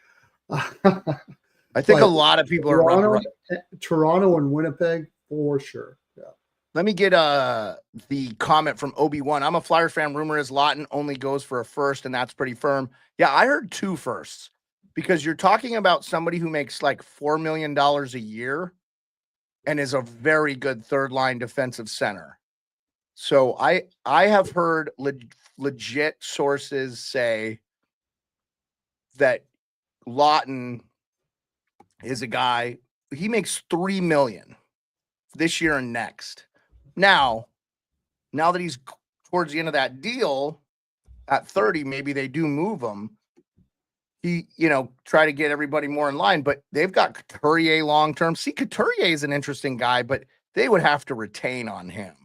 I think a lot of people are Toronto and Winnipeg for sure. Yeah. Let me get the comment from Obi-Wan. I'm a Flyer fan. Rumor is Lawton only goes for a first, and that's pretty firm. Yeah, I heard 2 firsts because you're talking about somebody who makes like $4 million a year and is a very good third line defensive center. So I have heard legit sources say that Lawton is a guy, he makes $3 million this year and next. Now that he's towards the end of that deal at 30, maybe they do move him. He, try to get everybody more in line, but they've got Couturier long-term. See, Couturier is an interesting guy, but they would have to retain on him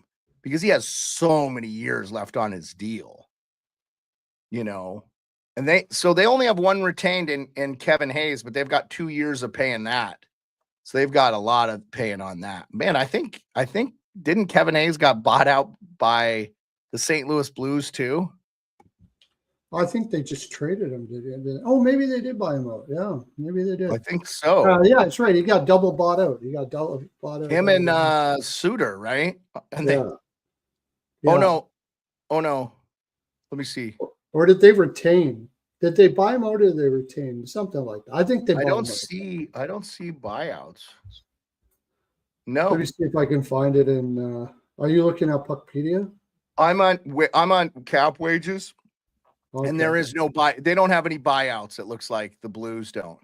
because he has so many years left on his deal, and they only have one retained in Kevin Hayes, but they've got 2 years of paying that. So they've got a lot of paying on that. Man, I think didn't Kevin Hayes got bought out by the St. Louis Blues too? I think they just traded him. Oh, maybe they did buy him out. Yeah, maybe they did. I think so. Yeah, that's right. He got double bought out. Him and Suter, right? And yeah. Oh no. Let me see. Or did they retain? Did they buy him out or did they retain? Something like that. I think they bought him out. I don't see buyouts. No. Let me see if I can find it in are you looking at Puckpedia? I'm on cap wages. Okay. And there is no they don't have any buyouts, it looks like the Blues don't.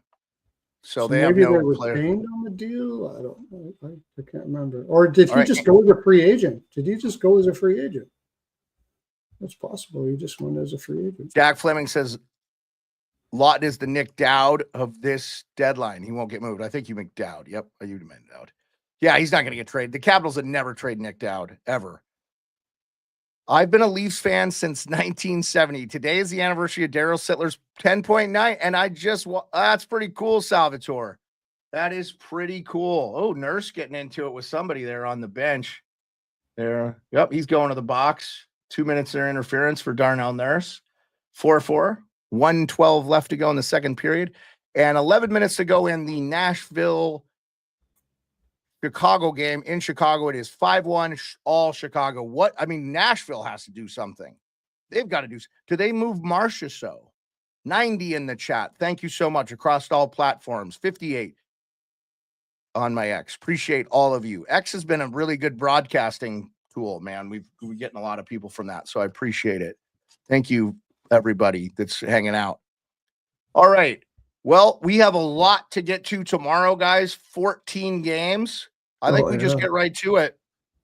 So they maybe have no they retained on the deal. I don't know. I can't remember. Or did he just go as a free agent? Did he just go as a free agent? That's possible. He just went as a free agent. Jack Fleming says Lawton is the Nick Dowd of this deadline. He won't get moved. I think you meant Dowd. Yep, you meant Dowd. Yeah, he's not going to get traded. The Capitals would never trade Nick Dowd, ever. I've been a Leafs fan since 1970. Today is the anniversary of Daryl Sittler's 10-point night, and that's pretty cool, Salvatore. That is pretty cool. Oh, Nurse getting into it with somebody there on the bench. There. Yep, he's going to the box. 2 minutes of interference for Darnell Nurse. 4-4. 1:12 left to go in the second period. And 11 minutes to go in the Nashville Chicago game. In Chicago, it is 5-1, all Chicago. Nashville has to do something. They've got to do. Do they move Marcia so? 90 in the chat. Thank you so much across all platforms. 58 on my X. Appreciate all of you. X has been a really good broadcasting tool, man. We're getting a lot of people from that, so I appreciate it. Thank you, everybody that's hanging out. All right. Well, we have a lot to get to tomorrow, guys. 14 games. I think we just get right to it.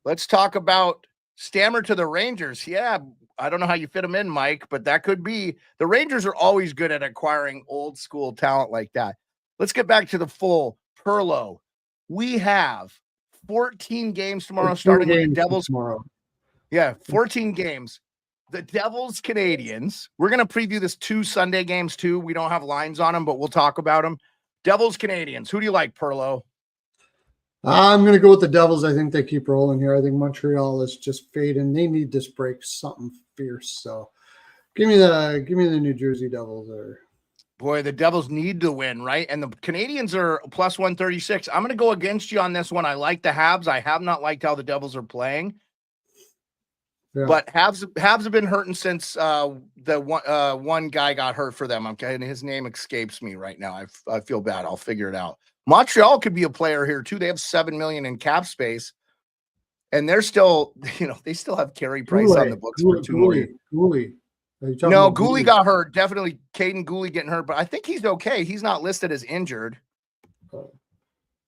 Let's talk about Stammer to the Rangers. Yeah, I don't know how you fit them in, Mike, but that could be. The Rangers are always good at acquiring old school talent like that. Let's get back to the full Pearlo. We have 14 games tomorrow, starting with the Devils tomorrow. Yeah, 14 games. The Devils, Canadians. We're going to preview this 2 Sunday games too. We don't have lines on them, but we'll talk about them. Devils, Canadians. Who do you like, Pearlo? I'm going to go with the Devils. I think they keep rolling here. I think Montreal is just fading. They need this break, something fierce. So give me the New Jersey Devils there. Boy, the Devils need to win, right? And the Canadians are plus 136. I'm going to go against you on this one. I like the Habs. I have not liked how the Devils are playing. Yeah. But Habs have been hurting since the one guy got hurt for them. And his name escapes me right now. I feel bad. I'll figure it out. Montreal could be a player here too. They have $7 million in cap space, and they're still, they still have Carey Price on the books for 2 more years. No, Gooley got hurt. Definitely Caden Gooley getting hurt, but I think he's okay. He's not listed as injured.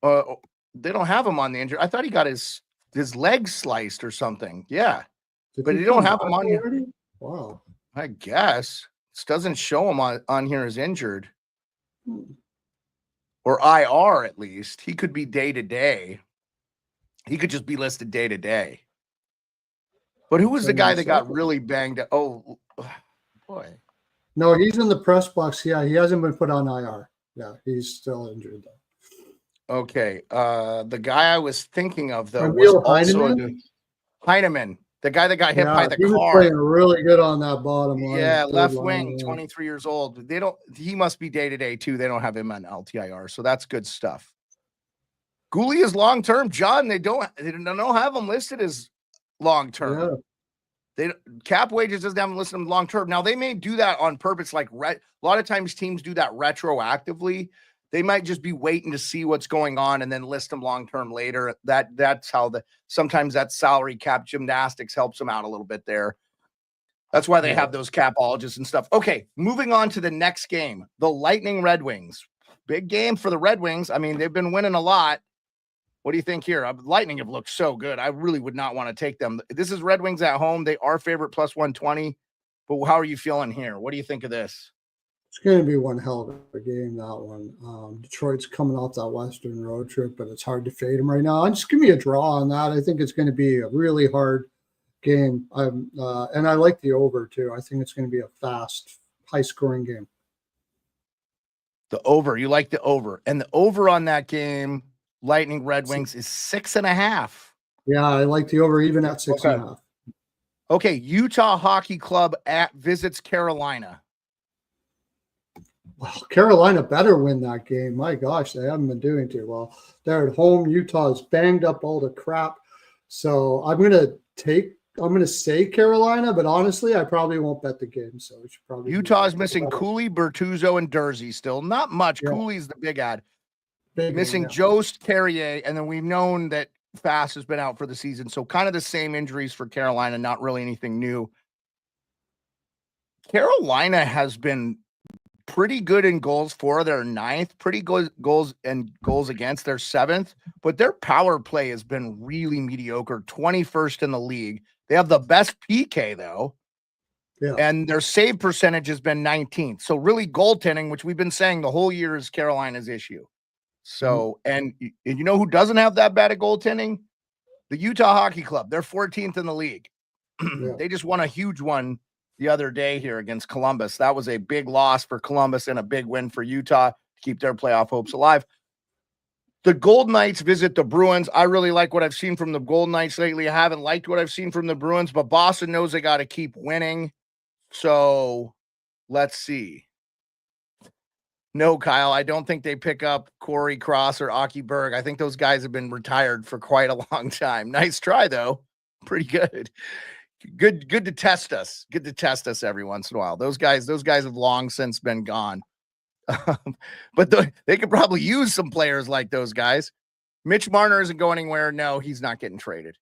They don't have him on the injured. I thought he got his leg sliced or something. Yeah. But they don't have him on here. Wow. I guess. It doesn't show him on here as injured. Or IR at least. He could be day to day. He could just be listed day to day. But who was the guy that got really banged up? Oh, boy. No, he's in the press box. Yeah, he hasn't been put on IR. Yeah, he's still injured though. Okay. The guy I was thinking of though was also Heineman. The guy that got hit by the car. He was playing really good on that bottom line. Yeah, left wing, 23 years old. He must be day to day too. They don't have him on LTIR, so that's good stuff. Gooley is long term, John. They don't have him listed as long term. Yeah. Cap wages doesn't have him listed as long term. Now they may do that on purpose. Like a lot of times teams do that retroactively. They might just be waiting to see what's going on and then list them long-term later. That's how sometimes that salary cap gymnastics helps them out a little bit there. That's why they have those capologists and stuff. Okay, moving on to the next game, the Lightning Red Wings. Big game for the Red Wings. I mean, they've been winning a lot. What do you think here? Lightning have looked so good. I really would not want to take them. This is Red Wings at home. They are favorite plus 120. But how are you feeling here? What do you think of this? It's going to be one hell of a game, that one. Detroit's coming off that Western road trip, but it's hard to fade them right now. Just give me a draw on that. I think it's going to be a really hard game. And I like the over, too. I think it's going to be a fast, high-scoring game. The over. You like the over. And the over on that game, Lightning Red Wings, is 6.5. Yeah, I like the over even at 6.5. Okay, Utah Hockey Club visits Carolina. Well, Carolina better win that game. My gosh, they haven't been doing too well. They're at home. Utah's banged up all the crap. So I'm going to say Carolina, but honestly, I probably won't bet the game. So we should probably. Utah is missing Cooley, Bertuzzo, and Dursey still. Not much. Yeah. Cooley's the big ad. Missing Jost, Carrier, and then we've known that Fast has been out for the season. So kind of the same injuries for Carolina, not really anything new. Carolina has been pretty good in goals for their 9th, pretty good goals against their 7th, but their power play has been really mediocre, 21st in the league. They have the best PK though. Yeah. And their save percentage has been 19th. So really goaltending, which we've been saying the whole year, is Carolina's issue. So, and you know who doesn't have that bad at goaltending? The Utah Hockey Club. They're 14th in the league. Yeah. They just won a huge one the other day here against Columbus. That was a big loss for Columbus and a big win for Utah to keep their playoff hopes alive. The Golden Knights visit the Bruins. I really like what I've seen from the Golden Knights lately. I haven't liked what I've seen from the Bruins, but Boston knows they got to keep winning. So let's see. No, Kyle, I don't think they pick up Corey Cross or Aki Berg. I think those guys have been retired for quite a long time. Nice try, though. Pretty good. Good to test us. Good to test us every once in a while. Those guys have long since been gone. But they could probably use some players like those guys. Mitch Marner isn't going anywhere. No, he's not getting traded.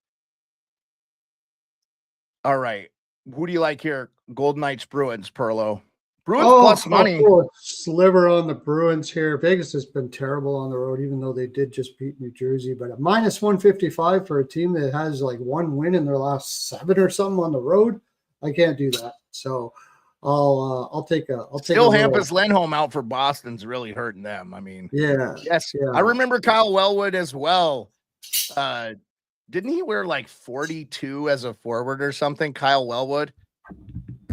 All right. Who do you like here? Golden Knights, Bruins, Pearlo. Bruins plus money. Sliver on the Bruins here. Vegas has been terrible on the road, even though they did just beat New Jersey. But a minus 155 for a team that has like one win in their last 7 or something on the road, I can't do that. So I'll take still Hampus Lindholm out for Boston's really hurting them. I mean, yes. Yeah. I remember Kyle Wellwood as well. Didn't he wear like 42 as a forward or something? Kyle Wellwood.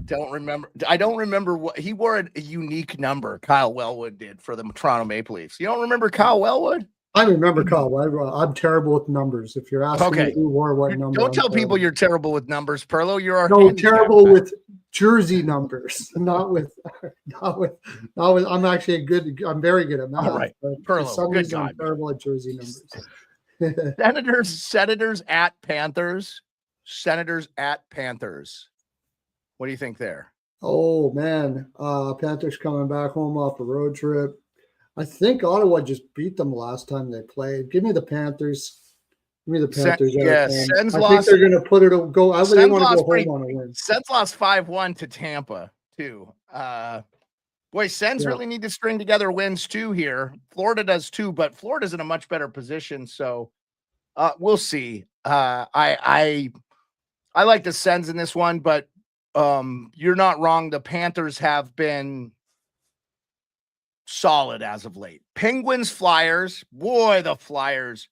I don't remember what he wore a unique number. Kyle Wellwood did for the Toronto Maple Leafs. You don't remember Kyle Wellwood? I remember Kyle. I'm terrible with numbers. If you're asking me who wore what number, don't tell people you're terrible with numbers, Pearlo. You're our terrible with jersey numbers, not with. I'm actually I'm very good at math. All right, Pearlo. Good God. I'm terrible at jersey numbers. Senators at Panthers. Senators at Panthers. What do you think there? Oh, man. Panthers coming back home off a road trip. I think Ottawa just beat them last time they played. Give me the Panthers. Give me the Panthers. I think they're going to put it go. I really want to go home on a win. Sens lost 5-1 to Tampa, too. Sens really need to string together wins, too, here. Florida does, too, but Florida's in a much better position, so we'll see. I like the Sens in this one, but you're not wrong. The Panthers have been solid as of late. Penguins, Flyers. Boy, the Flyers.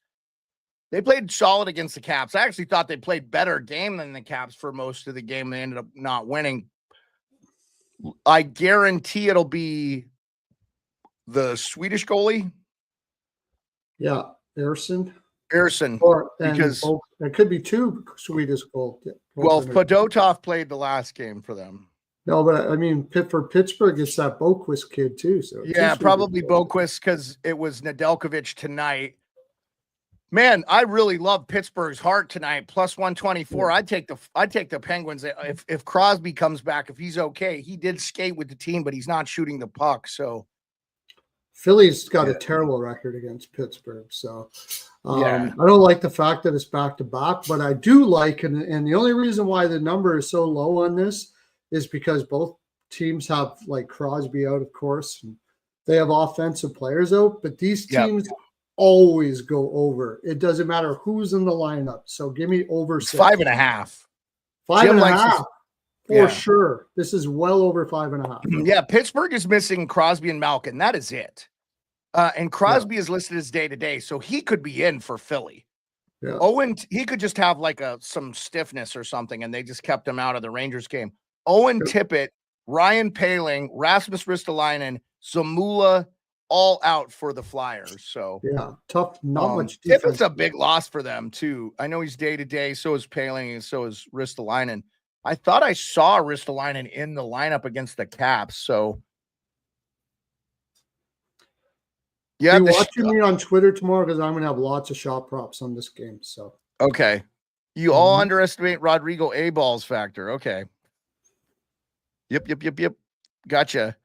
They played solid against the Caps. I actually thought they played better game than the Caps for most of the game. They ended up not winning. I guarantee it'll be the Swedish goalie. Yeah, Ersson. Because it could be 2 Swedish goals. Well, Fedotov played the last game for them. No, but I mean, for Pittsburgh, it's that Boquist kid too. So yeah, probably Boquist because it was Nedeljkovic tonight. Man, I really love Pittsburgh's heart tonight. Plus 124. Yeah. I'd take the Penguins if Crosby comes back. If he's okay, he did skate with the team, but he's not shooting the puck. So Philly's got a terrible record against Pittsburgh. So Yeah. I don't like the fact that it's back-to-back, but I do like, and the only reason why the number is so low on this is because both teams have like Crosby out, of course, and they have offensive players out, but these teams always go over. It doesn't matter who's in the lineup. So give me over 6. 5.5. 5.5 for sure. This is well over 5.5. Yeah, Pittsburgh is missing Crosby and Malkin. That is it. And Crosby is listed as day-to-day, so he could be in for Philly. Yeah. Owen, he could just have like some stiffness or something, and they just kept him out of the Rangers game. Owen Tippett, Ryan Poehling, Rasmus Ristolainen, Zamula, all out for the Flyers. So yeah, tough. Not much defense. Tippett's a big loss for them too. I know he's day-to-day. So is Poehling, and so is Ristolainen. I thought I saw Ristolainen in the lineup against the Caps. So. Yeah, you watching me on Twitter tomorrow because I'm going to have lots of shot props on this game. So okay, you all underestimate Rodrigo A-Ball's factor. Okay. Yep. Gotcha.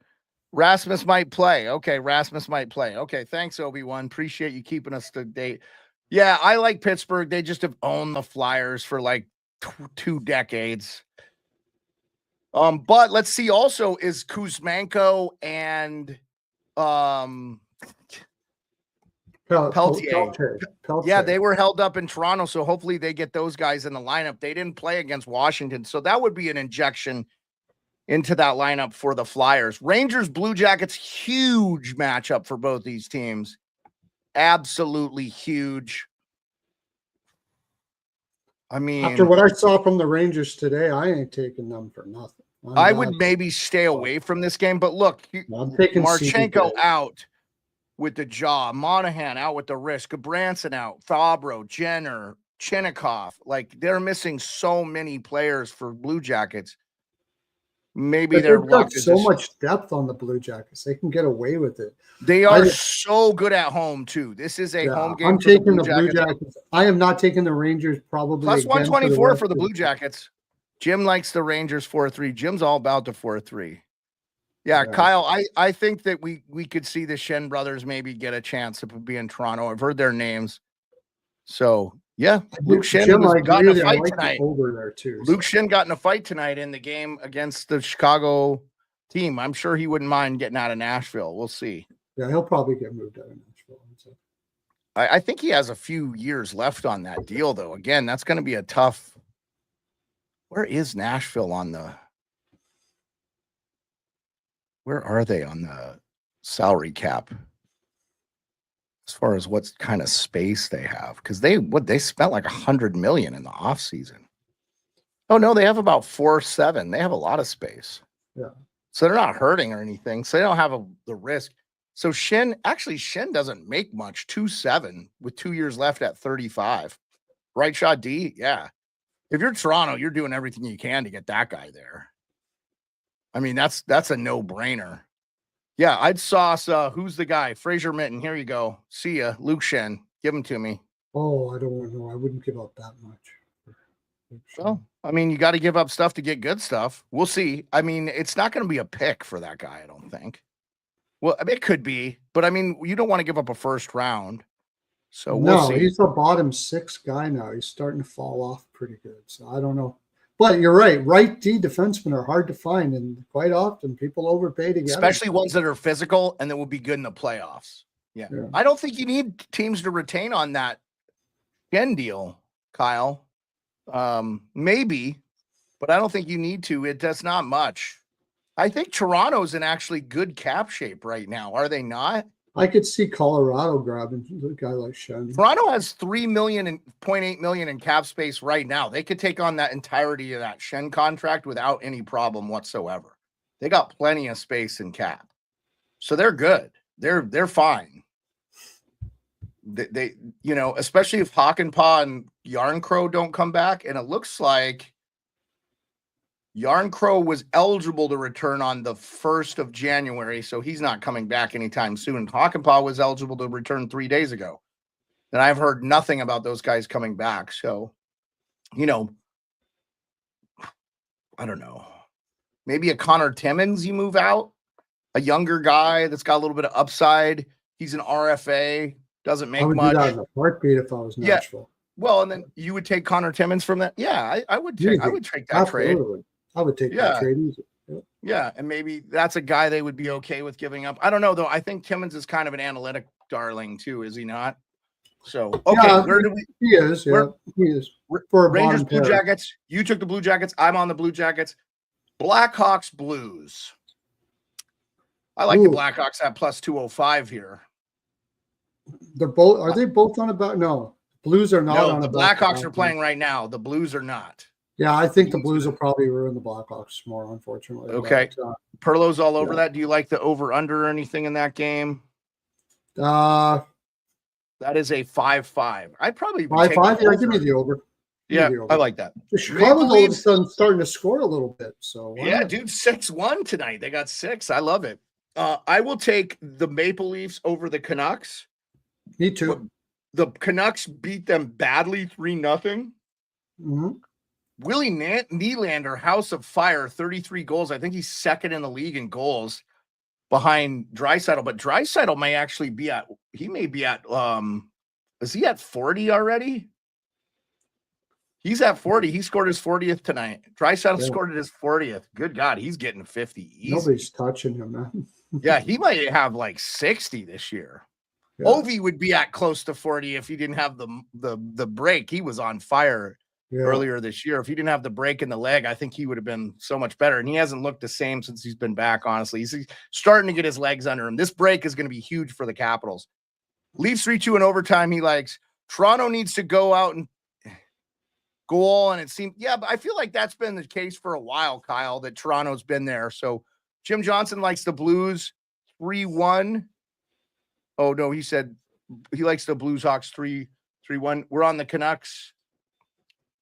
Rasmus might play. Okay, Rasmus might play. Okay, thanks, Obi-Wan. Appreciate you keeping us to date. Yeah, I like Pittsburgh. They just have owned the Flyers for like 2 decades. But let's see. Also, is Kuzmenko and Peltier. Yeah, they were held up in Toronto, so hopefully they get those guys in the lineup. They didn't play against Washington, so that would be an injection into that lineup for the Flyers. Rangers, Blue Jackets, huge matchup for both these teams. Absolutely huge. I mean, after what I saw from the Rangers today, I ain't taking them for nothing. I would maybe stay away from this game, but look, I'm taking Marchenko out with the jaw, Monahan out with the wrist, Gabranson out, Fabro, Jenner, Chinnikov. Like, they're missing so many players for Blue Jackets. Maybe they've got so much depth on the Blue Jackets. They can get away with it. They are so good at home, too. This is a home game. I'm taking the Blue Jackets. I am not taking the Rangers probably. Plus 124 for the Blue Jackets. Jim likes the Rangers 4-3. Jim's all about the 4-3. Yeah, Kyle, I think that we could see the Shen brothers maybe get a chance to be in Toronto. I've heard their names. So, yeah, Luke Shen got in a fight tonight. Over there too. Luke Shen got in a fight tonight in the game against the Chicago team. I'm sure he wouldn't mind getting out of Nashville. We'll see. Yeah, he'll probably get moved out of Nashville. So. I think he has a few years left on that deal, though. Again, that's going to be a tough. Where is Nashville on the? Where are they on the salary cap? As far as what kind of space they have, because they spent like $100 million in the offseason. Oh no, they have about 4.7. They have a lot of space. Yeah. So they're not hurting or anything. So they don't have the risk. So Shen doesn't make much. 2.7 with 2 years left at 35. Right shot D, yeah. If you're Toronto, you're doing everything you can to get that guy there. I mean, that's a no-brainer. Yeah, I'd sauce. Who's the guy? Fraser Mitten. Here you go. See ya. Luke Shen. Give him to me. Oh, I don't know. I wouldn't give up that much. Well, I mean, you got to give up stuff to get good stuff. We'll see. I mean, it's not going to be a pick for that guy, I don't think. Well, I mean, it could be, but I mean, you don't want to give up a first round. So we'll see. He's the bottom 6 guy now. He's starting to fall off pretty good. So I don't know. But you're right. Right D defensemen are hard to find, and quite often people overpay to get especially ones that are physical and that will be good in the playoffs. Yeah. I don't think you need teams to retain on that Shen deal, Kyle. Maybe, but I don't think you need to. That's not much. I think Toronto's in actually good cap shape right now. Are they not? I could see Colorado grabbing a guy like Shen. Toronto has $3 million and $0.8 million in cap space right now. They could take on that entirety of that Shen contract without any problem whatsoever. They got plenty of space in cap, so they're good. They're fine. They especially if Hakanpää and Yarncrow don't come back, and it looks like Yarncrow was eligible to return on the 1st of January, so he's not coming back anytime soon. Hakanpää was eligible to return 3 days ago. And I've heard nothing about those guys coming back. So, I don't know. Maybe a Connor Timmins you move out. a younger guy that's got a little bit of upside. He's an RFA, doesn't make I would much. do that in a heartbeat if I was Nashville. Well, and then you would take Connor Timmins from that. Yeah, I would take that trade. Absolutely. I would take that trade easy. Yeah, and maybe that's a guy they would be okay with giving up. I don't know though. I think Timmins is kind of an analytic darling too, is he not? So okay, where do we? He is. Yeah, he is. For Rangers Blue Jackets. You took the Blue Jackets. I'm on the Blue Jackets. Blackhawks Blues. I like the Blackhawks at plus 205 here. They're both. Are they both on about? No, Blues are not on. The Blackhawks are playing right now. The Blues are not. Yeah, I think the Blues will probably ruin the Blackhawks more, unfortunately. Okay. But, Pearlo's all over that. Do you like the over/under or anything in that game? That is a 5-5. I'd probably 5-5. Yeah, give me the over. Yeah, I like that. Chicago's all of a sudden starting to score a little bit. So yeah, dude, 6-1 tonight. They got 6. I love it. I will take the Maple Leafs over the Canucks. Me too. The Canucks beat them badly 3-0. Mm-hmm. Willie Nylander, House of Fire, 33 goals. I think he's second in the league in goals behind Draisaitl, but Draisaitl may actually be at, is he at 40 already? He's at 40. He scored his 40th tonight. Draisaitl scored his 40th. Good God, he's getting 50 easy. Nobody's touching him, man. Yeah, he might have like 60 this year. Yeah. Ovi would be at close to 40 if he didn't have the break. He was on fire earlier this year. If he didn't have the break in the leg, I think he would have been so much better. And he hasn't looked the same since he's been back, honestly. He's starting to get his legs under him. This break is going to be huge for the Capitals. Leafs 3-2 in overtime, he likes. Toronto needs to go out and goal, and it seemed, but I feel like that's been the case for a while, Kyle, that Toronto's been there. So Jim Johnson likes the Blues 3-1. Oh, no, he said he likes the Blues Hawks 3-1. We're on the Canucks.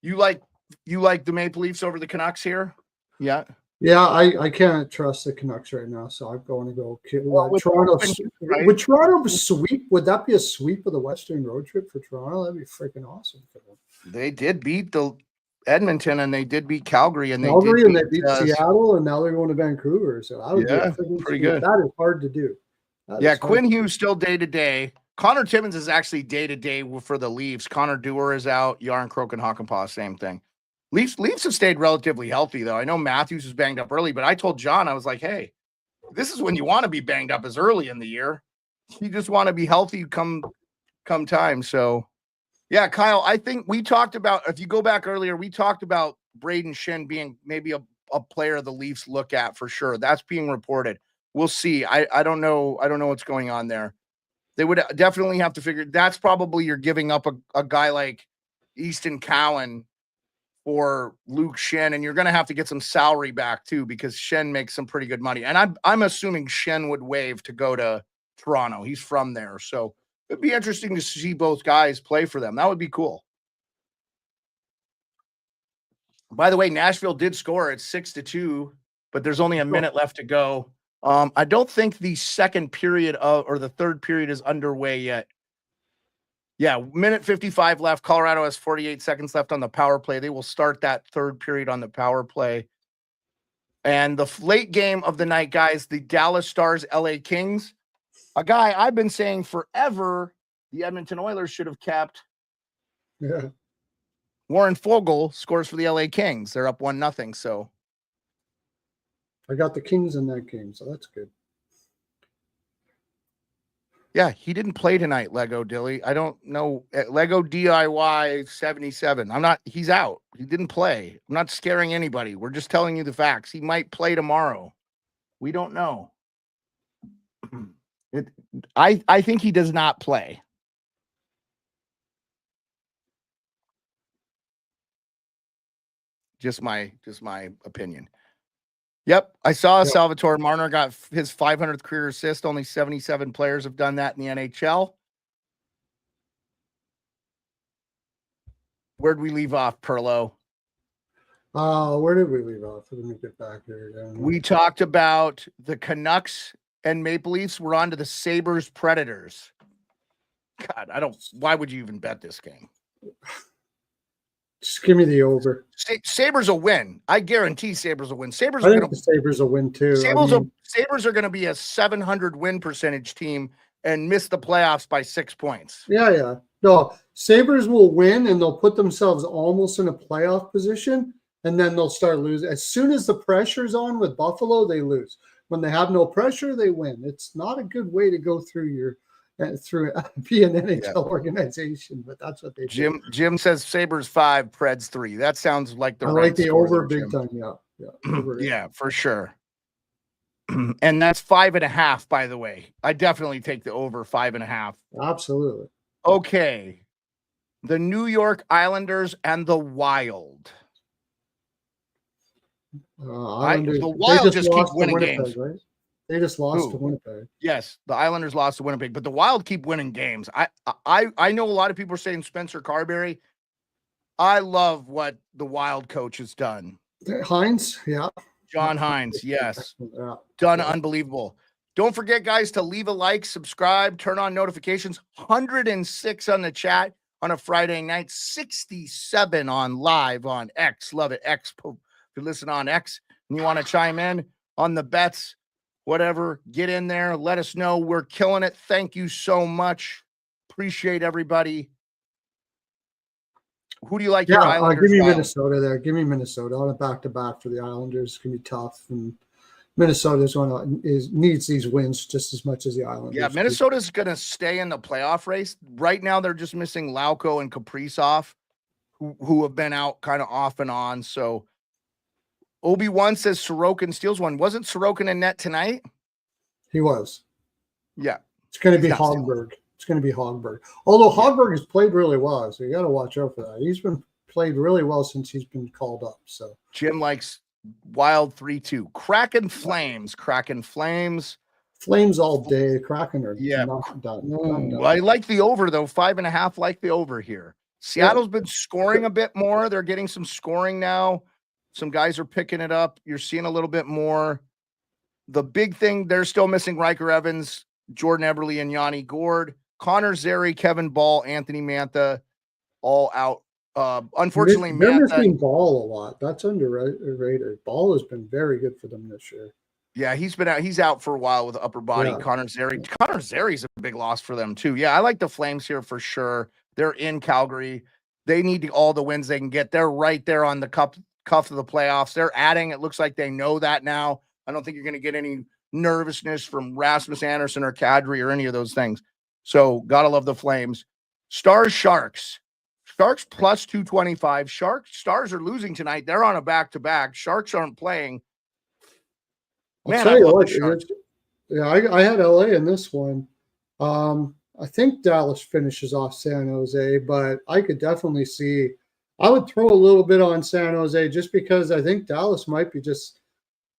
You like the Maple Leafs over the Canucks here? Yeah. Yeah, I can't trust the Canucks right now, so I'm going to go Toronto. Right? Would Toronto sweep? Would that be a sweep of the Western road trip for Toronto? That'd be freaking awesome for them. They did beat the Edmonton, and they did beat Calgary, and they beat Seattle, and now they're going to Vancouver. So that would be pretty good. That is hard to do. Quinn Hughes still day-to-day. Connor Timmins is actually day-to-day for the Leafs. Connor Dewar is out. Yarn Kroken-Hakanpää, same thing. Leafs have stayed relatively healthy, though. I know Matthews was banged up early, but I told John, I was like, hey, this is when you want to be banged up as early in the year. You just want to be healthy come time. So, yeah, Kyle, I think we talked about, if you go back earlier, we talked about Braden Shen being maybe a player the Leafs look at for sure. That's being reported. We'll see. I don't know. I don't know what's going on there. They would definitely have to figure. That's probably you're giving up a guy like Easton Cowan for Luke Shen, and you're going to have to get some salary back too, because Shen makes some pretty good money. And I'm assuming Shen would waive to go to Toronto. He's from there. So it'd be interesting to see both guys play for them. That would be cool. By the way, Nashville did score at 6-2, but there's only a minute left to go. I don't think the second period or the third period is underway yet. Yeah, minute 55 left. Colorado has 48 seconds left on the power play. They will start that third period on the power play. And the late game of the night, guys, the Dallas Stars, LA Kings. A guy I've been saying forever the Edmonton Oilers should have kept. Yeah. Warren Fogle scores for the LA Kings. They're up 1-0. So I got the Kings in that game, so that's good. Yeah, he didn't play tonight, Lego Dilly. I don't know. Lego DIY 77. He's out. He didn't play. I'm not scaring anybody. We're just telling you the facts. He might play tomorrow. We don't know. I think he does not play. Just my opinion. Yep, I saw Salvatore Marner got his 500th career assist. Only 77 players have done that in the NHL. Where'd we leave off, Pearlo? Where did we leave off? Let me get back here again. We talked about the Canucks and Maple Leafs. We're on to the Sabres Predators. God, why would you even bet this game? Just give me the over. Sabres will win. I guarantee Sabres will win. Sabres I are think going the to Sabres will win too. Sabres are going to be a 700 win percentage team and miss the playoffs by 6 points. Yeah. No, Sabres will win and they'll put themselves almost in a playoff position, and then they'll start losing. As soon as the pressure's on with Buffalo, they lose. When they have no pressure, they win. It's not a good way to go through be an NHL organization, but that's what they do. Jim says Sabres 5, Preds 3. That sounds like the I right like the score over there, big Jim. time. Yeah. Over. Yeah, for sure. And that's 5.5, by the way. I definitely take the over 5.5. Absolutely. Okay. The New York Islanders and the Wild. The Wild just keep winning games. Right? They just lost to Winnipeg. Yes, the Islanders lost to Winnipeg, but the Wild keep winning games. I know a lot of people are saying Spencer Carberry. I love what the Wild coach has done. Hines, yeah. John Hines, yes. Done unbelievable. Don't forget, guys, to leave a like, subscribe, turn on notifications. 106 on the chat on a Friday night, 67 on live on X. Love it, X. If you listen on X and you want to chime in on the bets, whatever, get in there. Let us know. We're killing it. Thank you so much. Appreciate everybody. Who do you like? Yeah, Islanders? Give me Minnesota there. Give me Minnesota on a back-to-back for the Islanders. It's going to be tough. And Minnesota needs these wins just as much as the Islanders. Yeah, Minnesota's going to stay in the playoff race. Right now, they're just missing Lauko and Kaprizov, who have been out kind of off and on. So Obi-Wan says Sorokin steals one. Wasn't Sorokin in net tonight? He was. Yeah. It's going to be Hogberg. It's going to be Hogberg. Although Hogberg has played really well, so you got to watch out for that. He's been played really well since he's been called up. So Jim likes Wild 3-2. Kraken Flames. Flames all day. Kraken are not done. I like the over, though. 5.5, like the over here. Seattle's been scoring a bit more. They're getting some scoring now. Some guys are picking it up. You're seeing a little bit more. The big thing, they're still missing Riker Evans, Jordan Eberle, and Yanni Gourde. Connor Zary, Kevin Ball, Anthony Mantha, all out. Unfortunately, they're missing Ball a lot. That's underrated. Ball has been very good for them this year. Yeah, he's been out. He's out for a while with upper body. Yeah. Connor Zary's a big loss for them too. Yeah, I like the Flames here for sure. They're in Calgary. They need all the wins they can get. They're right there on the cuff of the playoffs. They're adding. It looks like they know that now. I don't think you're going to get any nervousness from Rasmus Anderson or Kadri or any of those things. So gotta love the Flames. Stars Sharks. Sharks plus 225. Stars are losing tonight. They're on a back-to-back. Sharks aren't playing. Man, I love the Sharks. Yeah, I had LA in this one. I think Dallas finishes off San Jose, but I could definitely see. I would throw a little bit on San Jose just because I think Dallas might be just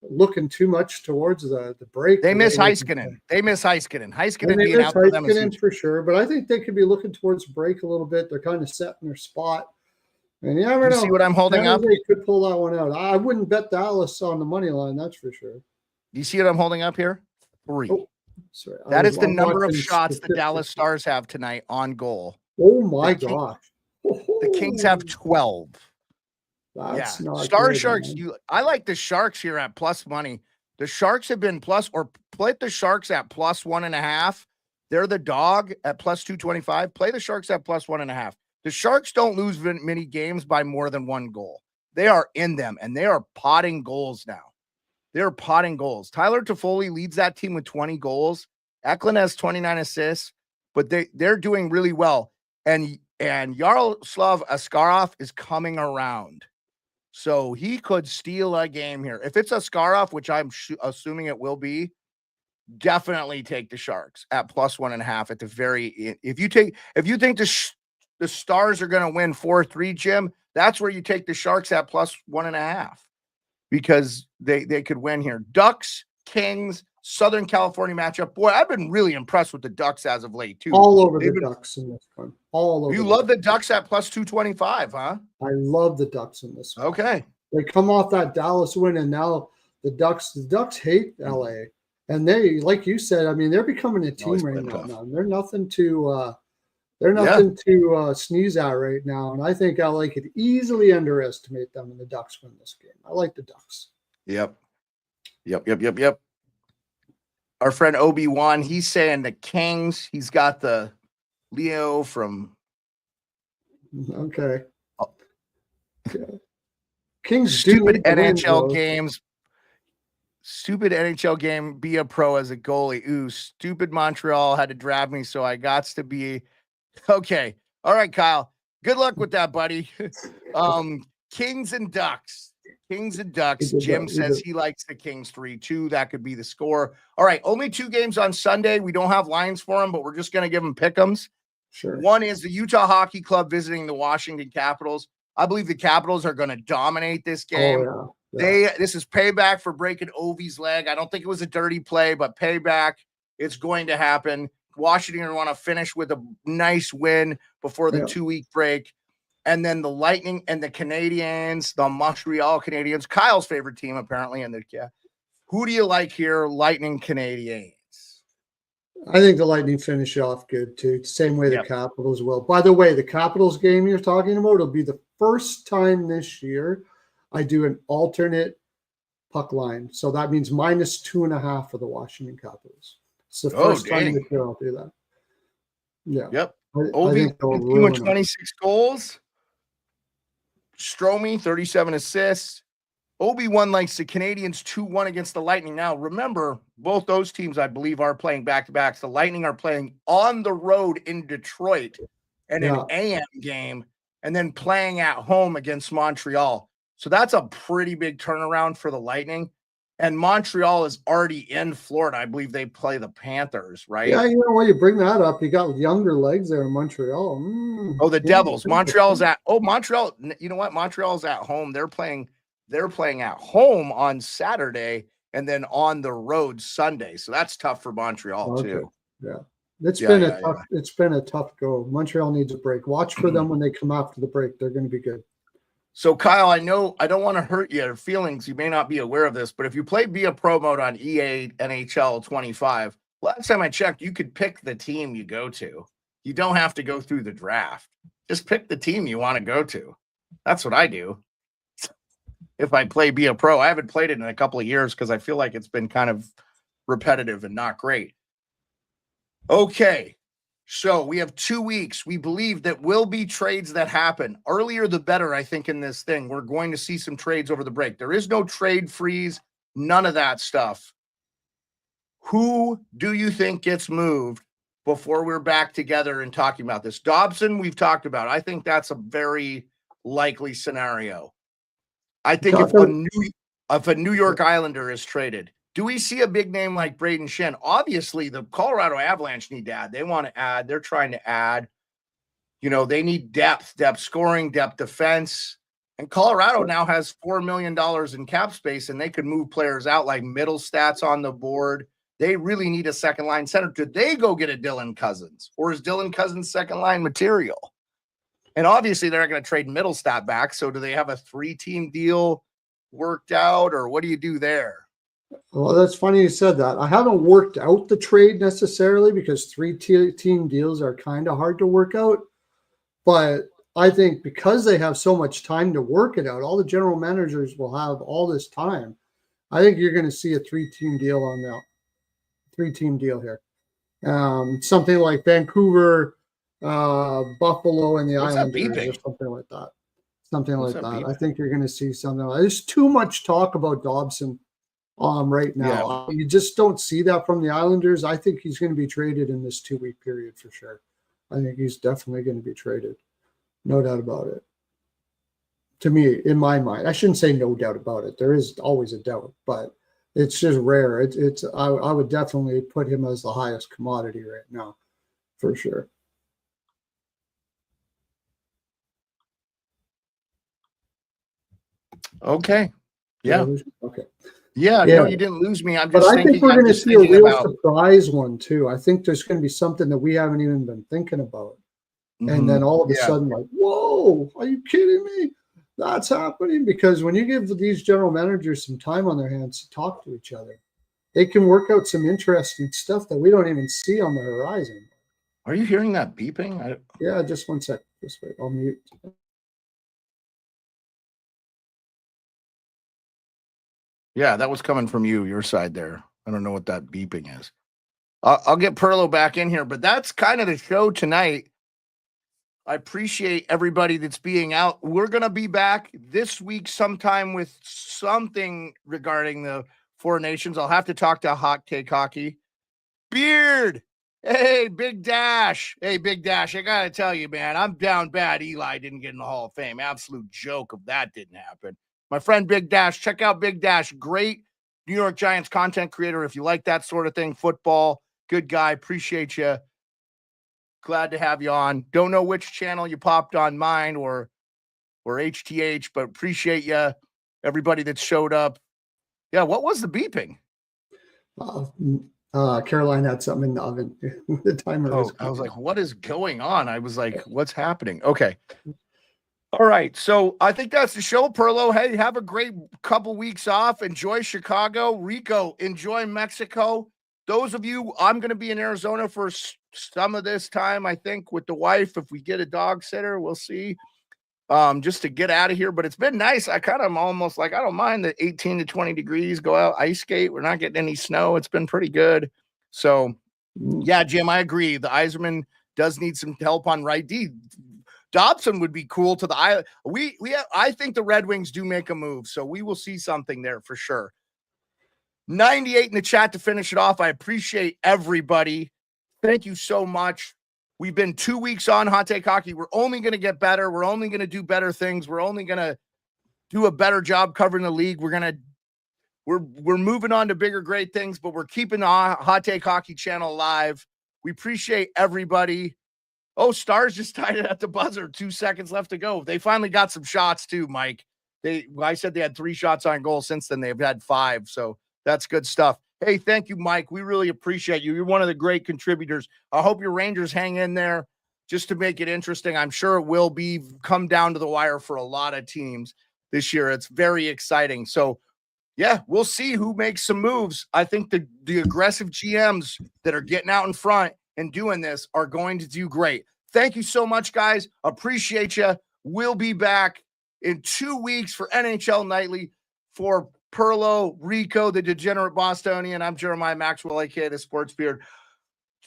looking too much towards the break. They miss Heiskanen. Heiskanen being out for them for sure, but I think they could be looking towards the break a little bit. They're kind of set in their spot. And you never know. See what I'm holding up? They could pull that one out. I wouldn't bet Dallas on the money line, that's for sure. Do you see what I'm holding up here? 3. Oh, sorry. That is the number of shots the Dallas Stars have tonight on goal. Oh my gosh. The Kings have 12. That's not Star good, Sharks. I like the Sharks here at plus money. The Sharks have been plus, or play the Sharks at plus 1.5. They're the dog at plus 225. Play the Sharks at plus 1.5. The Sharks don't lose many games by more than 1 goal. They are in them, and they are potting goals now. They're potting goals. Tyler Toffoli leads that team with 20 goals. Eklund has 29 assists, but they're doing really well. And Yaroslav Askarov is coming around. So he could steal a game here. If it's Askarov, which I'm assuming it will be, definitely take the Sharks at plus 1.5 at the very. If you think the Stars are going to win 4-3, Jim, that's where you take the Sharks at plus 1.5 because they could win here. Ducks, Kings, Southern California matchup. Boy, I've been really impressed with the Ducks as of late too. All over the Ducks in this one. All over. You love the Ducks at plus 225, huh? I love the Ducks in this one. Okay. They come off that Dallas win, and now the Ducks hate LA. And they, like you said, I mean, they're becoming a team right now. They're nothing to They're nothing to sneeze at right now, and I think LA could easily underestimate them, and the Ducks win this game. I like the Ducks. Yep. Our friend Obi-Wan, he's saying the Kings. He's got the Leo from. Okay. Kings stupid NHL games. Stupid NHL game. Be a pro as a goalie. Ooh, stupid Montreal had to draft me, so I got to be. Okay. All right, Kyle. Good luck with that, buddy. Kings and Ducks. Jim says he likes the Kings 3-2. That could be the score. All right. Only 2 games on Sunday. We don't have lines for them, but we're just going to give them pick'ems. Sure. One is the Utah Hockey Club visiting the Washington Capitals. I believe the Capitals are going to dominate this game. Oh, yeah. This is payback for breaking Ovi's leg. I don't think it was a dirty play, but payback. It's going to happen. Washington want to finish with a nice win before the 2-week break. And then the Lightning and the Canadiens, the Montreal Canadiens, Kyle's favorite team apparently. And who do you like here? Lightning Canadiens. I think the Lightning finish off good too. Same way the Capitals will. By the way, the Capitals game you're talking about will be the first time this year I do an alternate puck line. So that means -2.5 for the Washington Capitals. It's the first time this year I'll do that. Yeah. Yep. I think they'll team with 26 goals. Stromey, 37 assists. Obi-Wan likes the Canadiens 2-1 against the Lightning. Now, remember, both those teams, I believe, are playing back-to-backs. The Lightning are playing on the road in Detroit in an AM game and then playing at home against Montreal. So that's a pretty big turnaround for the Lightning. And Montreal is already in Florida. I believe they play the Panthers, right? Yeah, you know, when you bring that up, you got younger legs there in Montreal. Oh, the Devils. Montreal's at Montreal. You know what? Montreal's at home. They're playing at home on Saturday and then on the road Sunday. So that's tough for Montreal too. Yeah. It's been a tough go. Montreal needs a break. Watch for them when they come after the break. They're going to be good. So, Kyle, I know I don't want to hurt your feelings. You may not be aware of this, but if you play Via Pro Mode on EA NHL 25, last time I checked, you could pick the team you go to. You don't have to go through the draft. Just pick the team you want to go to. That's what I do. If I play Via Pro, I haven't played it in a couple of years because I feel like it's been kind of repetitive and not great. Okay. So we have 2 weeks. We believe that will be trades that happen. Earlier, the better, I think, in this thing. We're going to see some trades over the break. There is no trade freeze, none of that stuff. Who do you think gets moved before we're back together and talking about this? Dobson, we've talked about. I think that's a very likely scenario. I think if a New York Islander is traded, do we see a big name like Braden Shen? Obviously, the Colorado Avalanche need to add. They want to add. They're trying to add. You know, they need depth scoring, depth defense. And Colorado now has $4 million in cap space, and they could move players out like Middlestats on the board. They really need a second-line center. Did they go get a Dylan Cousins? Or is Dylan Cousins second-line material? And obviously, they're not going to trade Middlestat back. So do they have a 3-team deal worked out, or what do you do there? Well, that's funny you said that. I haven't worked out the trade necessarily because 3-team deals are kind of hard to work out. But I think because they have so much time to work it out, all the general managers will have all this time. I think you're going to see a 3-team deal on that. 3-team deal here. Something like Vancouver, Buffalo, and the Islanders or something like that. I think you're going to see something like that. There's too much talk about Dobson right now. You just don't see that from the Islanders. I think he's going to be traded in this 2-week period for sure. I think he's definitely going to be traded. No doubt about it. To me, in my mind, I shouldn't say no doubt about it. There is always a doubt, but it's just rare. I would definitely put him as the highest commodity right now, for sure. Okay. Yeah. Okay. Yeah, no, you didn't lose me. I'm just but I think we're going to see a real surprise one too. I think there's going to be something that we haven't even been thinking about. Mm-hmm. And then all of a sudden, like, whoa, are you kidding me? That's happening. Because when you give these general managers some time on their hands to talk to each other, they can work out some interesting stuff that we don't even see on the horizon. Are you hearing that beeping? Yeah, just one sec. Just wait. I'll mute. Yeah, that was coming from your side there. I don't know what that beeping is. I'll get Pearlo back in here, but that's kind of the show tonight. I appreciate everybody that's being out. We're going to be back this week sometime with something regarding the Four Nations. I'll have to talk to Hot Take Hockey. Beard. Hey, Big Dash. Hey, Big Dash. I got to tell you, man, I'm down bad. Eli didn't get in the Hall of Fame. Absolute joke if that didn't happen. My friend Big Dash, check out Big Dash. Great New York Giants content creator. If you like that sort of thing, football, good guy. Appreciate you. Glad to have you on. Don't know which channel you popped on, mine or HTH, but appreciate you. Everybody that showed up. Yeah, what was the beeping? Caroline had something in the oven. The timer was I was like, what is going on? I was like, what's happening? Okay. All right. So I think that's the show, Pearlo. Hey, have a great couple weeks off. Enjoy Chicago. Rico, enjoy Mexico. Those of you, I'm going to be in Arizona for some of this time, I think, with the wife. If we get a dog sitter, we'll see. Just to get out of here. But it's been nice. I kind of am almost like, I don't mind the 18 to 20 degrees. Go out, ice skate. We're not getting any snow. It's been pretty good. So, yeah, Jim, I agree. The Yzerman does need some help on right D. Dobson would be cool to the island. I think the Red Wings do make a move, so we will see something there for sure. 98 in the chat to finish it off. I appreciate everybody. Thank you so much. We've been 2 weeks on Hot Take Hockey. We're only going to get better. We're only going to do better things. We're only going to do a better job covering the league. We're moving on to bigger, great things, but we're keeping the Hot Take Hockey channel alive. We appreciate everybody. Oh, Stars just tied it at the buzzer. 2 seconds left to go. They finally got some shots too, Mike. I said they had 3 shots on goal. Since then, they've had 5. So that's good stuff. Hey, thank you, Mike. We really appreciate you. You're one of the great contributors. I hope your Rangers hang in there just to make it interesting. I'm sure it will be come down to the wire for a lot of teams this year. It's very exciting. So, yeah, we'll see who makes some moves. I think the aggressive GMs that are getting out in front and doing this are going to do great. Thank you so much, guys. Appreciate you. We'll be back in 2 weeks for NHL Nightly. For Pearlo, Rico, the degenerate Bostonian, I'm Jeremiah Maxwell, aka the Sports Beard.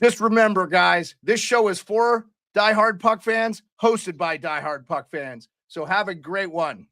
Just remember, guys, this show is for diehard Puck fans, hosted by diehard Puck fans. So have a great one.